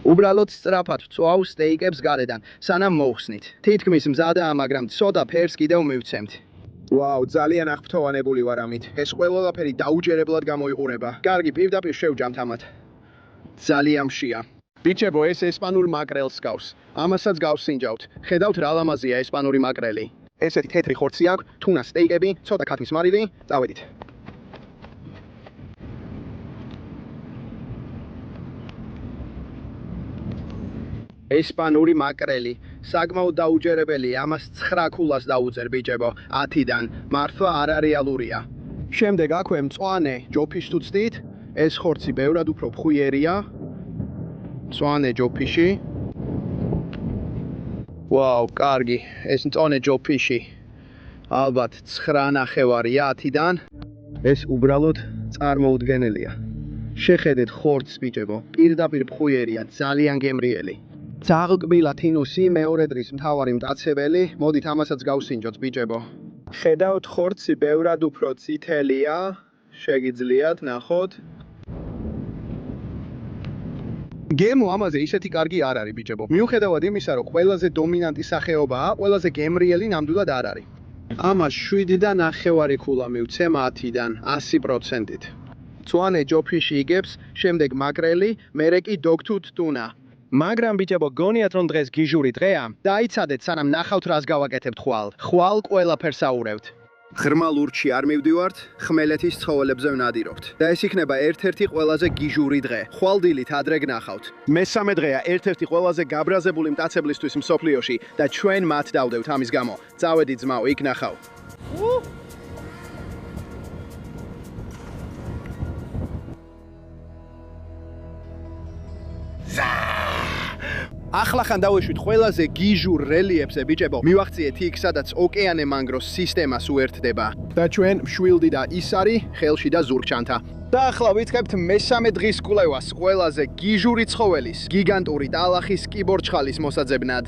უბრალოდ სწრაფად ვწვავ სტეიკებს გარედან, სანამ მოვხსნით. თითქმის მზადაა, მაგრამ ცოტა ფერს კიდევ მივცემთ. ვაუ, ძალიან აღფრთოვანებული ვარ ამით. ეს ყველაფერი დაუჯერებლად გამოიყურება. კარგი, პირდაპირ შევჯამთ ამათ. ძალიან მშია. ბიჭებო, ეს ესპანურ მაკრელს გავს. ამასაც გავსინჯავთ. ხედავთ რა ლამაზია ესპანური მაკრელი. ესეთი თეთრი ხორცი აქვს, თუნა სტეიკები, ცოტა ქათმის მარილი, წავედით. ესპანური მაკრელი, საკმაოდ დაუჯერებელია, ამას 9 ქულას დაუძერ ბიჭებო, 10-დან, მართლა არარეალურია. შემდეგ აქვე მწვანე ჯოფის თუ ცდით, ეს ხორცი ბევრად უფრო ფხვიერია. მწვანე ჯოფიში. ვაუ, კარგი, ეს მწვანე ჯოფიში. ალბათ 9.5-ია 10-დან. ეს უბრალოდ წარმოუდგენელია. შეხედეთ ხორცს ბიჭებო, პირდაპირ ფხვიერია, ძალიან გემრიელი. ძაღლკბილად ინუსი მეორე დრის მთავარი მტაცებელი, მოდით ამასაც გავსინჯოთ ბიჭებო. ხედავთ ხორცი ბევრად უფრო წითელია, შეგიძლიათ ნახოთ. გემო ამაზე ისეთი კარგი არ არის ბიჭებო. მიუხედავად იმისა, რომ ყველაზე დომინანტი სახეობაა, ყველაზე გემრიელი ნამდვილად არ არის. ამას 7.5 ქულა მივცემ 10-დან, 100%-ით. მწვანე ჯოფიში იგებს, შემდეგ მაკრელი, მერე კი დოქთუთ ტუნა. მაგრამ ბიჭებო, გონიათ რომ დღეს გიჟური დღეა, დაიცადეთ სანამ ნახავთ რას გავაკეთებთ ხვალ. ხვალ ყველაფერს აურევთ. ღრმა ლურჯში არ მივდივართ, ხმელეთის ცხოველებზე ვნადირობთ. და ეს იქნება ერთ-ერთი ყველაზე გიჟური დღე. ხვალ დილით ადრე გნახავთ. მესამე დღეა ერთ-ერთი ყველაზე გაბრაზებული მტაცებლისთვის მსოფლიოში და ჩვენ მათ დავდევთ ამის გამო. წავედი ძმაო, იქ ნახავ. ახლახან დავეშვით ყველაზე გიჟურ რელიეფზე ბიჭებო. მივახციეთ იქ, სადაც ოკეანე მანგროს სისტემას უერთდება. და ჩვენ მშვილდი და ის არის ხელში და ზურგჩანთა. და ახლა ვიწყებთ მესამე დღის კვლევას ყველაზე გიჟური ცხოველის, გიგანტური ტალახის კიბორჩხალის მოსაძებნად.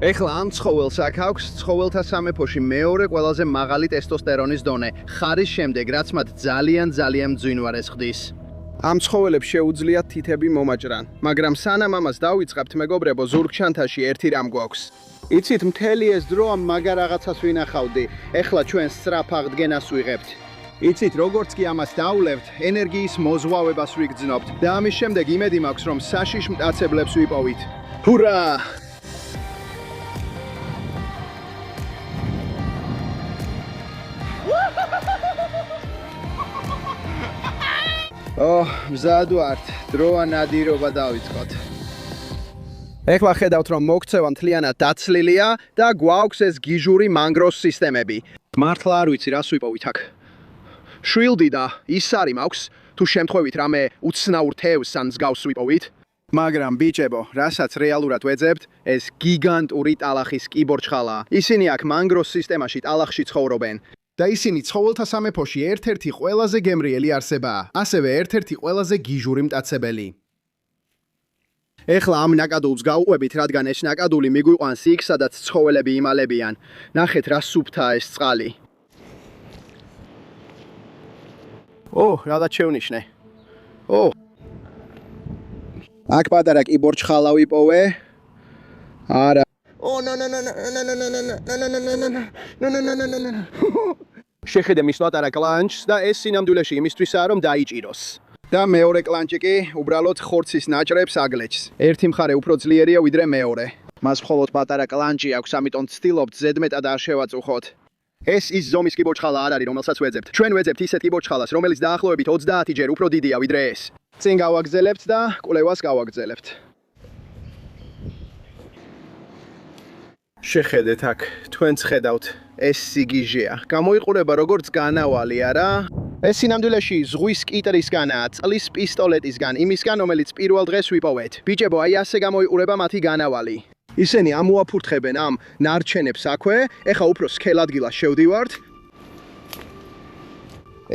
ეხლა ამ ცხოველს აქ აქვს ცხოველთა სამეფოში მეორე ყველაზე მაღალი ტესტოსტერონის დონე, ხარის შემდეგ, რაც მათ ძალიან მძვინვარეს ხდის. ამ ცხოველებს შეუძლიათ თითები მომაჭრან, მაგრამ სანამ ამას დავიწყებთ, მეგობრებო, ზურგჩანთაში ერთი რამ გვაქვს. იცით, მთელი ეს დრო ამ მაგარ რაღაცას ვინახავდი, ეხლა ჩვენ სწრაფ აღდგენას ვიღებთ. იცით, როგორც კი ამას დავვლევთ, ენერგიის მოზვავებას ვიგრძნობთ და ამის შემდეგ იმედი მაქვს, რომ საშიშ მტაცებლებს ვიპოვით. ჰურა! მზად ვართ, დროა ნადირობა დავიწყოთ. ეხლა ხედავთ, რომ მოქცევა მთლიანად დაცლილია და გვაქვს ეს გიჟური მანგროს სისტემები. მართლა არ ვიცი, რას ვიპოვით აქ. შვილდი და ისარი მაქვს, თუ შემთხვევით რამე უცნაურ თევზს ან მსგავს ვიპოვით. მაგრამ ბიჭებო, რასაც რეალურად ვეძებთ, ეს გიგანტური ტალახის კიბორჩხალაა. ისინი აქ მანგროს სისტემაში ტალახში ცხოვრობენ. და ისინი ცხოველთა სამეფოში ერთ-ერთი ყველაზე გემრიელი არსებაა, ასევე ერთ-ერთი ყველაზე გიჟური მტაცებელი. ეხლა ამ ნაკადულს გავუყვებით, რადგან ეს ნაკადული მიგვიყვანს იქ, სადაც ცხოველები იმალებიან. ნახეთ, რა სუფთაა ეს წყალი. რადაც შევნიშნე. აქ პატარა კიბორჩ ხალა ვიპოვე. არა. შეხედე მის ნოტარა კლანჩს და ეს სინამდვილეში იმისთვისაა რომ დაიჭიროს. და მეორე კლანჩი კი უბრალოდ ხორცის ნაჭრებს აგლეჩს. ერთი მხარე უფრო ძლიერია ვიდრე მეორე. მას მხოლოდ პატარა კლანჩი აქვს, ამიტომ ვცდილობთ ზედმეტად არ შევაწუხოთ. ეს ის ზომის კიბორჩხალა არ არის, რომელსაც ვეძებთ. ჩვენ ვეძებთ ისეთ კიბორჩხალას, რომელიც დაახლოებით 30 ჯერ უფრო დიდია ვიდრე ეს. წინ გავაგზელებთ და კვლევას გავაგზელებთ. შეხედეთ აქ, თქვენც ხედავთ, ეს სიგიჟეა. გამოიყურება როგორც განავალი, არა? ეს სინამდვილეში ზღვის კიტრისგანაა, წყლის პისტოლეტისგან, იმისგან, რომელიც პირველ დღეს ვიპოვეთ. ბიჭებო, აი ასე გამოიყურება მათი განავალი. ისინი ამოაფურთხებენ ამ ნარჩენებს აქვე, ეხა უფრო სქელ ადგილას შევდივართ.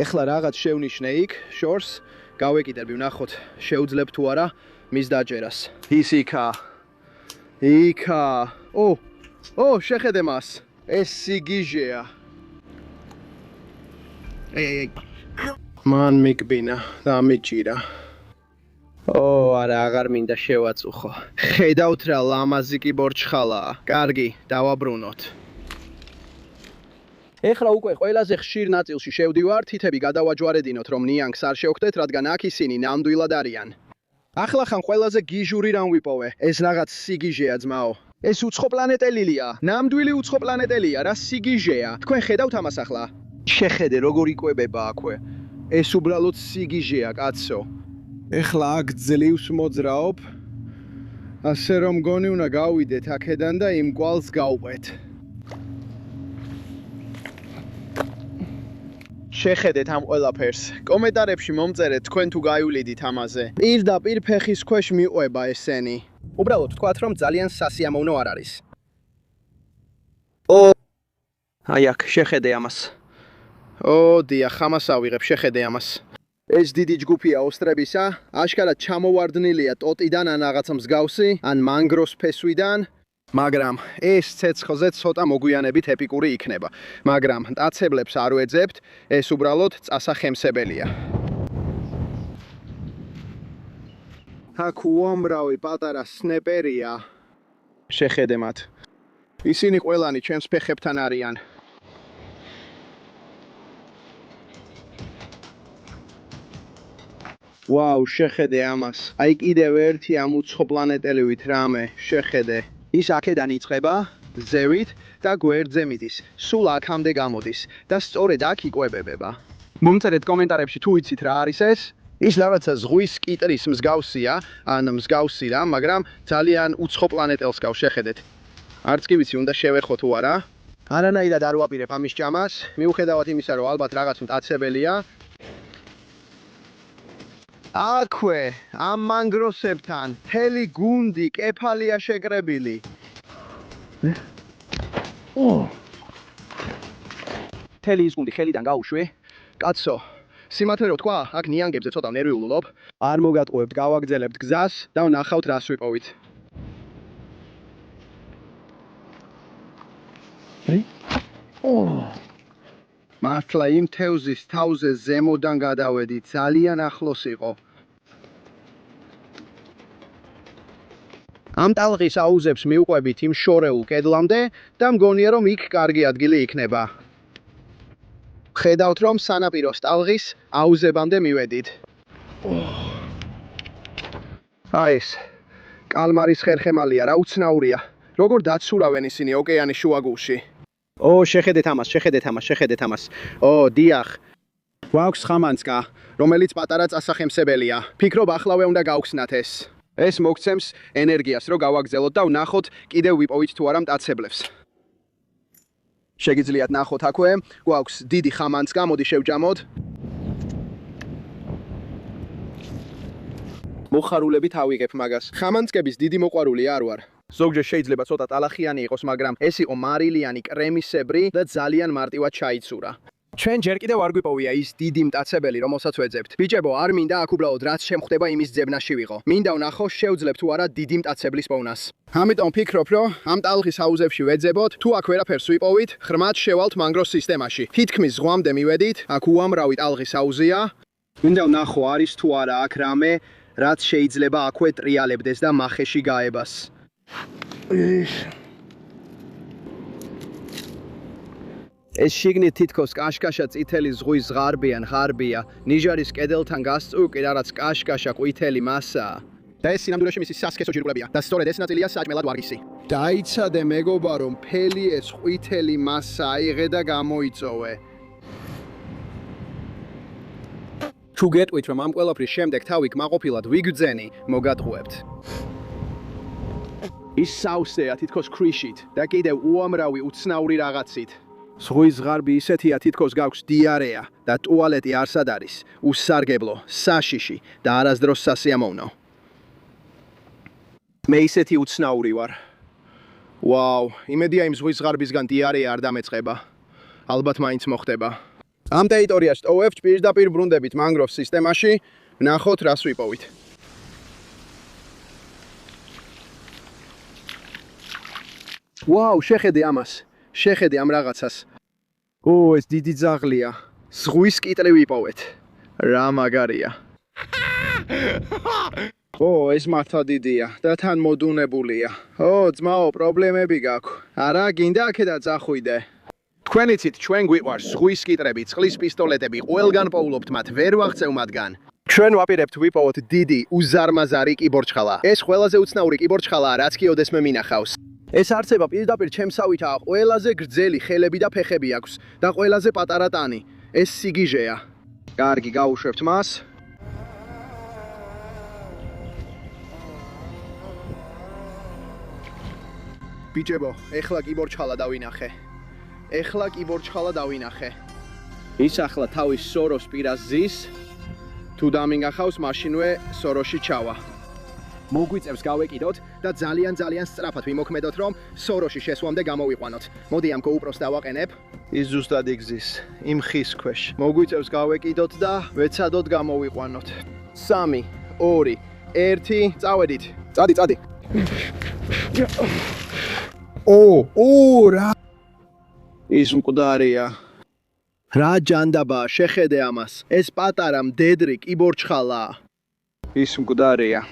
ეხლა რაღაც შევნიშნე იქ, შორს, გავეკიდები, ვნახოთ, შეუძლებ თუ არა მის დაჭერას. ის იქა. შეხედე მას. ეს სიგიჟეა. ეი. მან მიგბინა და მიჭირა. არა, აღარ მინდა შევაწუხო. ხედავთ რა ლამაზი კიბორჩხალაა. კარგი, დავაბრუნოთ. ეხლა უკვე ყველაზე ხშირ ნაწილში შევდივარ, თითები გადავაჯვარედინოთ, რომ ნიანგს არ შევხვდეთ, რადგან აქ ისინი ნამდვილად არიან. ახლა ხან ყველაზე გიჟური რამ ვიპოვე. ეს რაღაც სიგიჟეა ძმაო. ეს უცხო პლანეტელია. ნამდვილი უცხო პლანეტელია, რა სიგიჟეა. თქვენ ხედავთ ამას ახლა? შეხედე როგორ იკვებება აქვე. ეს უბრალოდ სიგიჟეა, კაცო. ეხლა აქ ძლივს მოძრაობ. ასე რომ მგონი უნდა გავიდეთ აქედან და იმ კვალს გავყვეთ. შეხედეთ ამ ყველაფერს. კომენტარებში მომწერეთ თქვენ თუ გაივლიდით ამაზე. პირდაპირ ფეხის ქვეშ მიყვება ესენი. უბრალოდ ვთქვათ რომ ძალიან სასიამოვნო არ არის. აი აქ შეხედე ამას. დიახ, ამას ავიღებ, შეხედე ამას. ეს დიდი ჯგუფია ოსტრებისა, აშკარად ჩამოვარდნილია ტოტიდან ან რაღაც მსგავსი, ან მანგროს ფესვიდან, მაგრამ ეს ცეცხლზე ცოტა მოგვიანებით ეპიკური იქნება. მაგრამ მტაცებლებს არ ვეძებთ, ეს უბრალოდ წასახემსებელია. აქ უამრავი პატარა სნეპერია. შეხედე მათ. ისინი ყველანი ჩემს ფეხებთან არიან. ვაუ, შეხედე ამას. აი კიდევ ერთი ამ უცხო პლანეტელივით რამე, შეხედე. ის აქედან იწყება, ზევით და გვერდზე მიდის. სულ აქამდე გამოდის და სწორედ აქ იკვებება. მომწერეთ კომენტარებში თუ იცით რა არის ეს? ის რაღაცა ზღვის კიტრის მსგავსია, ან მსგავსი რა, მაგრამ ძალიან უცხო პლანეტელს გავს, შეხედეთ. არც კი ვიცი, უნდა შევერხო თუ არა. არანაირად არ ვაპირებ ამის ჭამას, მიუხედავად იმისა, რომ ალბათ რაღაც მტაცებელია. აქვე, ამ მანგროსებთან, მთელი გუნდი კეფალია შეკრებილი. მთელი ის გუნდი ხელიდან გაუშვი. კაცო, სიმართლე რო თქვა, აქ ნიანგებზე ცოტა ნერვიულობ. არ მოგატყუებთ, გავაგზელებთ გზას და ვნახავთ რას ვიპოვით. მართლა იმ თევზის თავზე ზემოდან გადავედი, ძალიან ახლოს იყო. ამ ტალღის აუზებს მივყვებით იმ შორეულ კედლამდე და მგონია რომ იქ კარგი ადგილი იქნება. ხედავთ რომ სანაპიროს ტალღის აუზებამდე მივედით. ეს კალმარის ხერხემალია, რა უცნაურია. როგორ დაცურავენ ისინი ოკეანის შუაგულში. შეხედეთ ამას. დიახ. გვაქვს ხამანცკა, რომელიც პატარა წასახემსებელია. ფიქრობ ახლავე უნდა გავხსნათ ეს. ეს მოგცემს ენერგიას, რომ გავაგზელოთ და ვნახოთ კიდევ ვიპოვით თუ არა მტაცებლებს. შეგიძლიათ ნახოთ აქვე, გვაქვს დიდი ხამანცკა, მოდი შევჯამოთ. მოხარულებით ავიღებ მაგას. ხამანცკების დიდი მოყვარული არ ვარ. ზოგჯერ შეიძლება ცოტა ტალახიანი იყოს, მაგრამ ეს იყო მარილიანი კრემისებრი და ძალიან მარტივად ჩაიცურა. ჩვენ ჯერ კიდევ არ გვიპოვია ის დიდი მტაცებელი, რომელსაც ვეძებთ. ბიჭებო, არ მინდა აქ უბრალოდ რაც შემხვდება იმის ძებნაში ვიყო. მინდა ვნახო, შევძლებ თუ არა დიდი მტაცებლის პოვნას. ამიტომ ვფიქრობ, რომ ამ ტალღის აუზებში ვეძებოთ, თუ აქ ვერაფერს ვიპოვით, ღრმად შევალთ მანგროს სისტემაში. თითქმის ზღვამდე მივედით, აქ უამრავი ტალღის აუზია. მინდა ვნახო, არის თუ არა აქ რამე, რაც შეიძლება აქვე ტრიალებდეს და მახეში გაებას. ეს შიგნით თითქოს კაშკაშა წითელი ზღვის ღარბია, ნიჟარის კედელთან გასწვრივ რაც კაშკაშა ყვითელი მასაა. და ეს სინამდვილეში მისი სასქესო ჯირკვლებია და სწორედ ეს ნაწილია საჭმელად ვარგისი. დაიცადე მეგობა რომ ფელი ეს ყვითელი მასა აიღე და გამოიწოვე. თუ გეტყვით რომ ამ ყველაფრის შემდეგ თავი კმაყოფილად ვიგძენი, მოგატყუებთ. ის საუსეა თითქოს ქრიშით და კიდევ უამრავი უცნაური რაღაცით. ზღვის ღარბი ისეთია თითქოს გაქვს დიარეა და ტუალეტი არსად არის, უსარგებლო, საშიში და არასდროს სასიამოვნო. მე ისეთი უცნაური ვარ. ვაუ, იმედია იმ ზღვის ღარბისგან დიარეა არ დამეწყება. ალბათ მაინც მოხდება. ამ ტერიტორიას ტოვებთ პირდაპირ ბრუნდებით მანგროვ სისტემაში, ნახოთ რას ვიპოვით. ვაუ, შეხედე ამას. შეხედე ამ რაღაცას. ეს დიდი ძაღლია. ზღვის კიტრი ვიპოვეთ. რა მაგარია. ეს მართლა დიდია და თან მოდუნებულია. ძმაო, პრობლემები გაქვს. არა, გინდა აქედან წახვიდე. თქვენ იცით, ჩვენ გვიყვარს ზღვის კიტრები, წყლის პისტოლეტები, ყველგან პოულობთ მათ, ვერ ვაღწევ მათგან. ჩვენ ვაპირებთ ვიპოვოთ დიდი, უზარმაზარი კიბორჩხალა. ეს ყველაზე უცნაური კიბორჩხალაა, რაც კი ოდესმე მინახავს. ეს არცება პირდაპირ ჩემსავითაა, ყველაზე გრძელი ხელები და ფეხები აქვს და ყველაზე პატარა ტანი. ეს სიგიჟეა. კარგი, გაუშვებთ მას. ბიჭებო, ეხლა კიბორჩხალა დავინახე. ის ახლა თავის სოროს პირას ზის. თუ დამინახავს, მაშინვე სოროში ჩავა. მოგვიწევს გავეკიდოთ და ძალიან სწრაფად ვიმოქმედოთ, რომ სოროში შესვამდე გამოვიყვანოთ. მოდი ამ GoPro-ს დავაყენებ. ის ზუსტად იგზის, იმ ხის ქვეშ. მოგვიწევს გავეკიდოთ და ვეცადოთ გამოვიყვანოთ. 3, 2, 1, წავედით. წადი. რა ის მკვდარია. რა ჯანდაბაა, შეხედე ამას. ეს პატარა მდედრი კიბორჩხალაა. ის მკვდარია.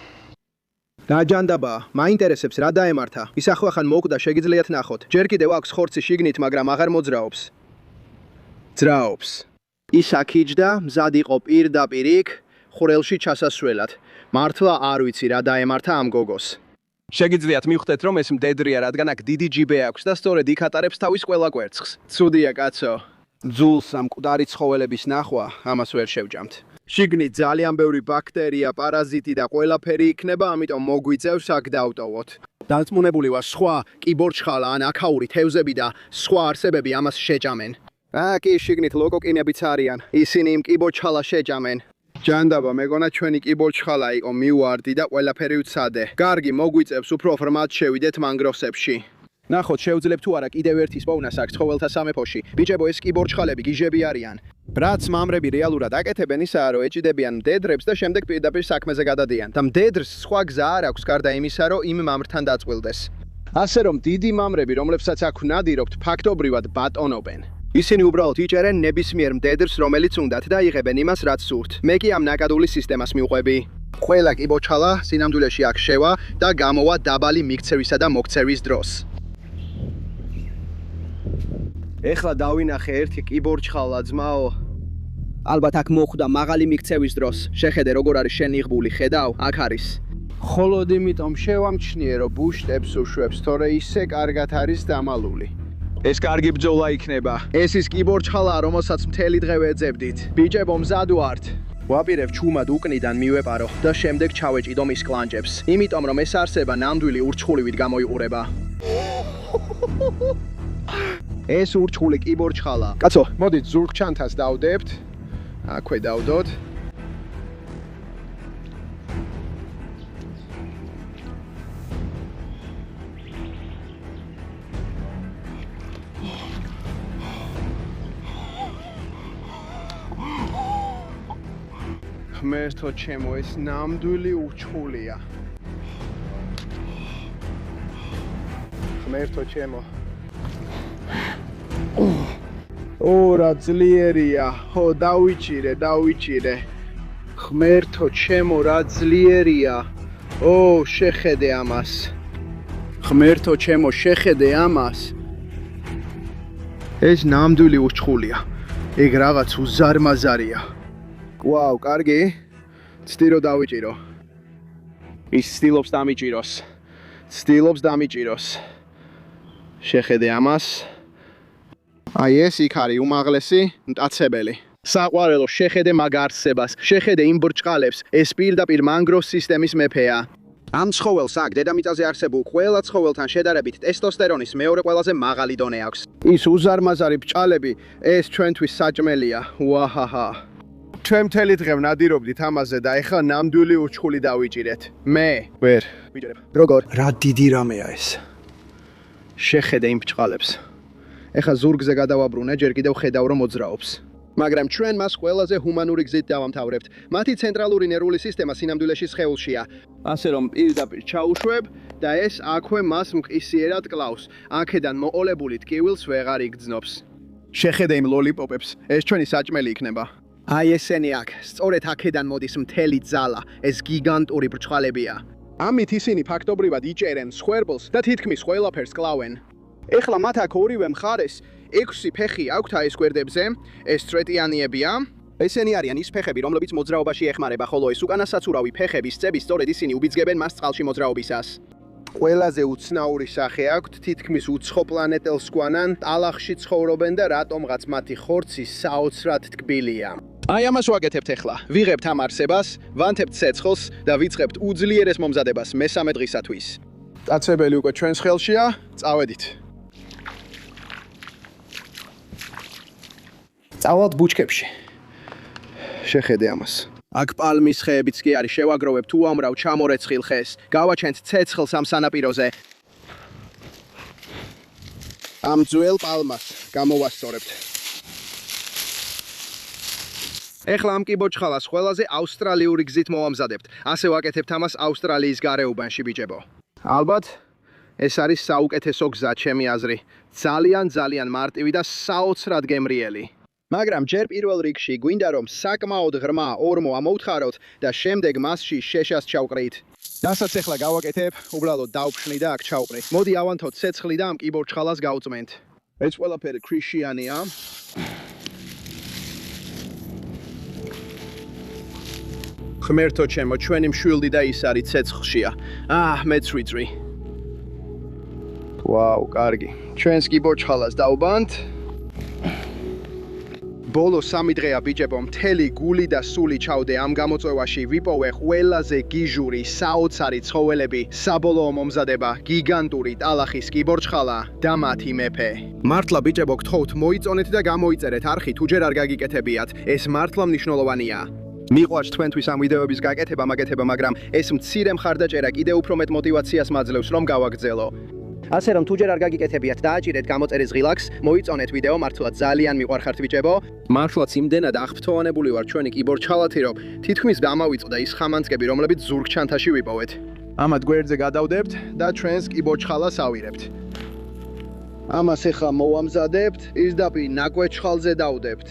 რა ჯანდაბაა, მაინტერესებს რა დაემართა. ის ახლახან მოკვდა, შეგიძლიათ ნახოთ. ჯერ კიდევ აქვს ხორცი შიგნით, მაგრამ აღარ მოძრაობს. ძრაობს. ის აქიჯდა, მზად იყო პირდაპირ იქ, ხვრელში ჩასასვლელად. მართლა არ ვიცი რა დაემართა ამ გოგოს. შეგიძლიათ მივხვდეთ, რომ ეს მდედრია, რადგან აქ დიდი ჯიბე აქვს და სწორედ იქ ატარებს თავის ყველა კვერცხს. ცუდია, კაცო. ძულს ამ მკვდარი ცხოველების ნახვა, ამას ვერ შევჯამთ. შიგნით ძალიან ბევრი ბაქტერია, პარაზიტი და ყველაფერი იქნება, ამიტომ მოგვიწევს აქ დავტოვოთ. დარწმუნებული ვარ, სხვა კიბორჩხალა ან აქაური თევზები და სხვა არსებები ამას შეჭამენ. კი, შიგნით ლოკოკინებიც არიან. ისინი იმ კიბორჩხალას შეჭამენ. ჯანდაბა, მეგონა ჩვენი კიბორჩხალა იყო, მივარდი და ყველაფერი ვცადე. კარგი, მოგვიწევს უფრო ფრმად შევიდეთ მანგროსებში. ნახოთ, შევძლებთ თუ არა კიდევ ერთი სპოვნას აქ ცხოველთა სამეფოში. ბიჭებო, ეს კიბორჩხალები გიჟები არიან. რაც მამრები რეალურად აკეთებენ, ისაა, რომ ეჭიდებიან მდედრებს და შემდეგ პირდაპირ საქმეზე გადადიან. და მდედრს სხვა გზა არ აქვს, გარდა იმისა, რომ იმ მამრთან დაწყვილდეს. ასე რომ დიდი მამრები, რომლებსაც აქ ვნადირობთ, ფაქტობრივად ბატონობენ. ისინი უბრალოდ იჭერენ ნებისმიერ მდედრს, რომელიც უნდათ და იღებენ იმას, რაც სურთ. მე კი ამ ნაკადული სისტემას მივყვები. ყველა კიბორჩხალა სინამდვილეში აქ შევა და გამოვა დაბალი მიქცევისა და მოქცევის დროს. ეხლა დავინახე ერთი კიბორჩხალა, ძმაო. ალბათ აქ მოხვდა მაღალი მიქცევის დროს. შეხედე როგორ არის შენი ღბული, ხედავ, აქ არის. холод იმიტომ შევამჩნიე, რომ ბუშტებს უშვებს, თორე ისე კარგად არის დამალული. ეს კარგი ბრძოლა იქნება. ეს ის კიბორჩხალა, რომელსაც მთელი დღე ვეძებდით. ბიჭებო, მზად ვართ. ვაპირებ ჩუმად უკნიდან მივეპარო და შემდეგ ჩავეჭიდო მის კლანჯებს. იმიტომ რომ ეს არსება ნამდვილი ურჩხულივით გამოიყურება. ეს ურჩხული კიბორჩხალა. კაცო, მოდით ზურგჩანთას დავდებთ. აქვე დავდოთ. ღმერთო ჩემო, ეს ნამდვილი ურჩხულია. ღმერთო ჩემო. რა ძლიერია. დავიჭირე. ღმერთო ჩემო რა ძლიერია. ო, შეხედე ამას. ღმერთო ჩემო, შეხედე ამას. ეს ნამდვილი უშხულია. ეგ რაღაც უზარმაზარია. ვაუ, კარგი. ცდილობ დავიჭირო. ის ცდილობს დამიჭიროს. ცდილობს დამიჭიროს. შეხედე ამას. აი ეს იქ არის უმაღლესი მტაცებელი. საყვარელო, შეხედე მაგ არსებას, შეხედე იმ ბრჭყალებს, ეს პირდაპირ მანგროს სისტემის მეფეა. ამ ცხოველს აქ დედამიწაზე არსებულ ყველა ცხოველთან შედარებით ტესტოსტერონის მეორე ყველაზე მაღალი დონე აქვს. ის უზარმაზარი ბრჭყალები, ეს ჩვენთვის საჭმელია. ვაჰაჰა. ჩვენ მთელი დღე ვნადირობდით ამაზე და ეხლა ნამდვილი უჩხული დავიჭირეთ. მე ვერ ვიჭერებ. როგორ? რა დიდი რამეა ეს. შეხედე იმ ბრჭყალებს. ეხლა ზურგზე გადავაბრუნე, ჯერ კიდევ ხედავ რომ მოძრაობს. მაგრამ ჩვენ მას ყველაზე ჰუმანური გზით დავამთავრებთ. მათი ცენტრალური ნერვული სისტემა სინამდვილეში სხეულშია. ასე რომ პირდაპირ ჩაუშვებ და ეს აქვე მას მყისიერად კლავს. აქედან მოყოლებული ტკივილს ვეღარ იგრძნობს. შეხედე იმ ლოლიპოპებს, ეს ჩვენი საჭმელი იქნება. აი ესენი აქ, სწორედ აქედან მოდის მთელი ძალა, ეს გიგანტური ბრჭყალებია. ამით ისინი ფაქტობრივად იჭერენ სხერბლს და თითქმის ყველაფერს კლავენ. ეხლა მათ აქ ორივე მხარეს 6 ფეხი აქვთ ეს გვერდებზე, ეს წვეტიანიებია. ესენი არიან ის ფეხები, რომლებიც მოძრაობაში ეხმარება, ხოლო ეს უკანასაცურავი ფეხების წები სწორედ ისინი უბიძგებენ მას წყალში მოძრაობისას. ყველაზე უცნაური სახე აქვთ, თითქმის უცხო პლანეტელს გვანან, ტალახში ცხოვრობენ და რატომღაც მათი ხორცი საოცრად ტკბილია. აი ამას ვაკეთებთ ახლა. ვიღებთ ამ არსებას, ვანთებთ ცეცხლს და ვიწყებთ უძლიერეს მომზადებას მესამე დღისათვის. მტაცებელი უკვე ჩვენს ხელშია, წავედით. წავალთ ბუჩქებში. შეხედე ამას. აქ პალმის ხეებიც კი არის, შევაგროვებთ უამრავ ჩამორეცხილ ხეს. გავაჩენთ ცეცხლს ამ სანაპიროზე. ამ ძველ პალმას გამოვასწორებთ. ეხლა ამ კიბოჩხალას ყველაზე ავსტრალიური გზით მოვამზადებთ. ასე ვაკეთებთ ამას ავსტრალიის გარეუბანში, ბიჭებო. ალბათ ეს არის საუკეთესო გზა, ჩემი აზრი. ძალიან მარტივი და საოცრად გემრიელი. მაგრამ ჯერ პირველ რიგში გვინდა რომ საკმაოდ ღრმა ორმო ამოვთხაროთ და შემდეგ მასში შეშას ჩავყრით. რასაც ახლა გავაკეთებ, უბრალოდ დავფშნი და აქ ჩავყრი. მოდი ავანთოთ ცეცხლი და ამ კიბორჩხალას გავწმენთ. ეს ყველაფერი ქრიშიანია. ღმერთო ჩემო, ჩვენი მშვილდი და ის არის ცეცხლშია. მეც ვიწვი. ვაუ, კარგი. ჩვენს კიბორჩხალას დავბანთ. ბოლო 3 დღეა ბიჭებო, მთელი გული და სული ჩავდე ამ გამოწვევაში, ვიპოვე ყველაზე გიჟური, საოცარი ცხოველები, საბოლოო მომზადება, გიგანტური ტალახის კიბორჩხალა და მათი მეფე. მართლა ბიჭებო, გთხოვთ, მოიწონეთ და გამოიწერეთ არხი, თუ ჯერ არ გაგიკეთებიათ, ეს მართლა მნიშვნელოვანია. მიყვარს თქვენთვის ამ ვიდეოების გაკეთება, მაგრამ ეს მცირე მხარდაჭერა კიდევ უფრო მეტ მოტივაციას მაძლევს, რომ გავაგრძელო. ასე რომ თუ ჯერ არ გაგიკეთებიათ, დააჭირეთ გამოწერის ღილაკს, მოიწონეთ ვიდეო, მართლა ძალიან მიყვარხართ ბიჭებო. მართლაც იმდენად აღფრთოვანებული ვარ ჩვენი კიბორჩხალათი, რომ თითქმის დამავიწყდა ის ხამანწკები, რომლებიც ზურგჩანთაში ვიპოვეთ. ამათ გვერდზე გადავდებთ და ჩვენს კიბორჩხალას ავირებთ. ამას ახლა მოვამზადებთ, პირდაპირ ნაკვეთშხალზე დავდებთ.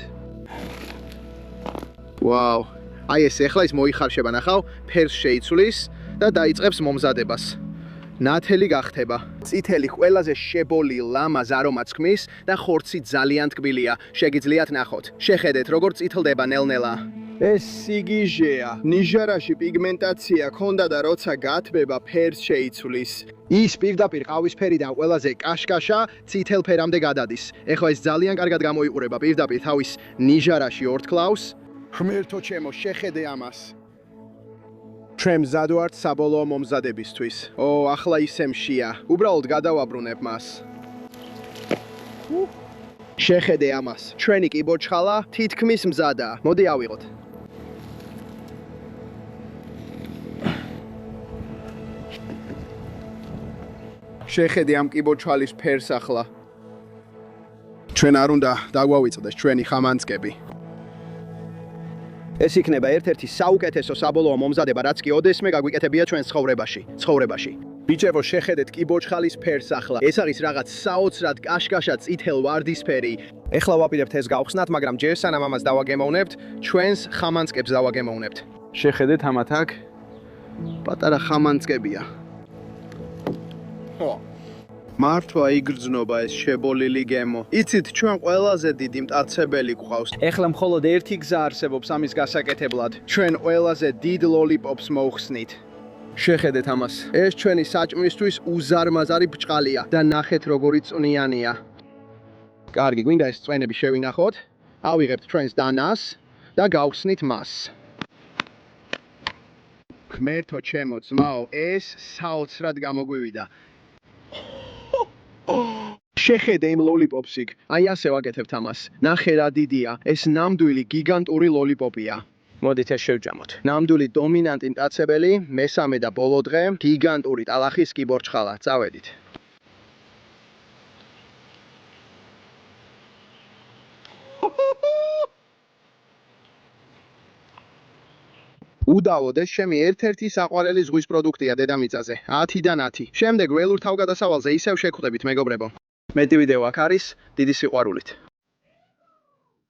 ვაუ, აი ეს ახლა ის მოიხარშება, ნახავ, ფერს შეიცვლის და დაიწყებს მომზადებას. ნათელი გახდება. წითელი ყველაზე შებოლი ლამაზ არომატს ქმნის და ხორცი ძალიან ტკბილია. შეგიძლიათ ნახოთ. შეხედეთ, როგორ წითლდება ნელ-ნელა. ეს სიგიჟეა. ნიჟარაში პიგმენტაცია ქონდა და როცა გათბება, ფერს შეიცვლის. ის პირდაპირ ყავისფერიდან ყველაზე კაშკაშა წითელ ფერამდე გადადის. ეხლა ეს ძალიან კარგად გამოიყურება პირდაპირ თავის ნიჟარაში ორთქლავს. ღმერთო ჩემო, შეხედე ამას. ჩვენ მზად ვართ საბოლოო მომზადებისთვის. ახლა ისე მშია. უბრალოდ გადავაბრუნებ მას. შეხედე ამას. ჩვენი კიბორჩხალა თითქმის მზადაა. მოდი ავიღოთ. შეხედე ამ კიბორჩხალის ფერს ახლა. ჩვენ არ უნდა დაგვავიწყდეს ჩვენი ხამანწკები. ეს იქნება ერთ-ერთი საუკეთესო საბოლოო მომზადება, რაც კი ოდესმე გაგვიკეთებია ჩვენ ცხოვრებაში. ბიჭებო, შეხედეთ კიბორჩხალის ფერს ახლა. ეს არის რაღაც საოცრად კაშკაშა წითელ ვარდისფერი. ეხლა ვაპირებთ ეს გავხსნათ, მაგრამ ჯერ სანამ ამას დავაგემოვნებთ, ჩვენს ხამანწკებს დავაგემოვნებთ. შეხედეთ ამათ აქ პატარა ხამანწკებია. მართლა იგრძნობა ეს შებოლილი გემო. იცით, ჩვენ ყველაზე დიდი მტაცებელი გვყავს. ეხლა მხოლოდ ერთი გზა არსებობს ამის გასაკეთებლად. ჩვენ ყველაზე დიდ ლოლიპოპს მოვხსნით. შეხედეთ ამას. ეს ჩვენი საჭმისთვის უზარმაზარი ბრჭყალია და ნახეთ როგორი წვნიანია. კარგი, გვინდა ეს წვენები შევინახოთ. ავიღებთ ჩვენს დანას და გავხსნით მას. ღმერთო ჩემო ძმაო, ეს საოცრად გამოგვივიდა. შეხედე იმ ლოლიპოპს იქ. აი ასე ვაკეთებთ ამას. ნახე რა დიდია. ეს ნამდვილი გიგანტური ლოლიპოპია. მოდით ეს შევჭამოთ. ნამდვილი დომინანტი მტაცებელი, მესამე და ბოლო დღე, გიგანტური ტალახის კიბორჩხალა. წავედით. უდავოდ, ეს ჩემი ერთ-ერთი საყვარელი ზღვის პროდუქტია დედამიწაზე. 10-დან 10. შემდეგ ველურ თავგადასავალზე ისევ შეგხვდებით, მეგობრებო. მეტი ვიდეო აქ არის, დიდი სიყვარულით.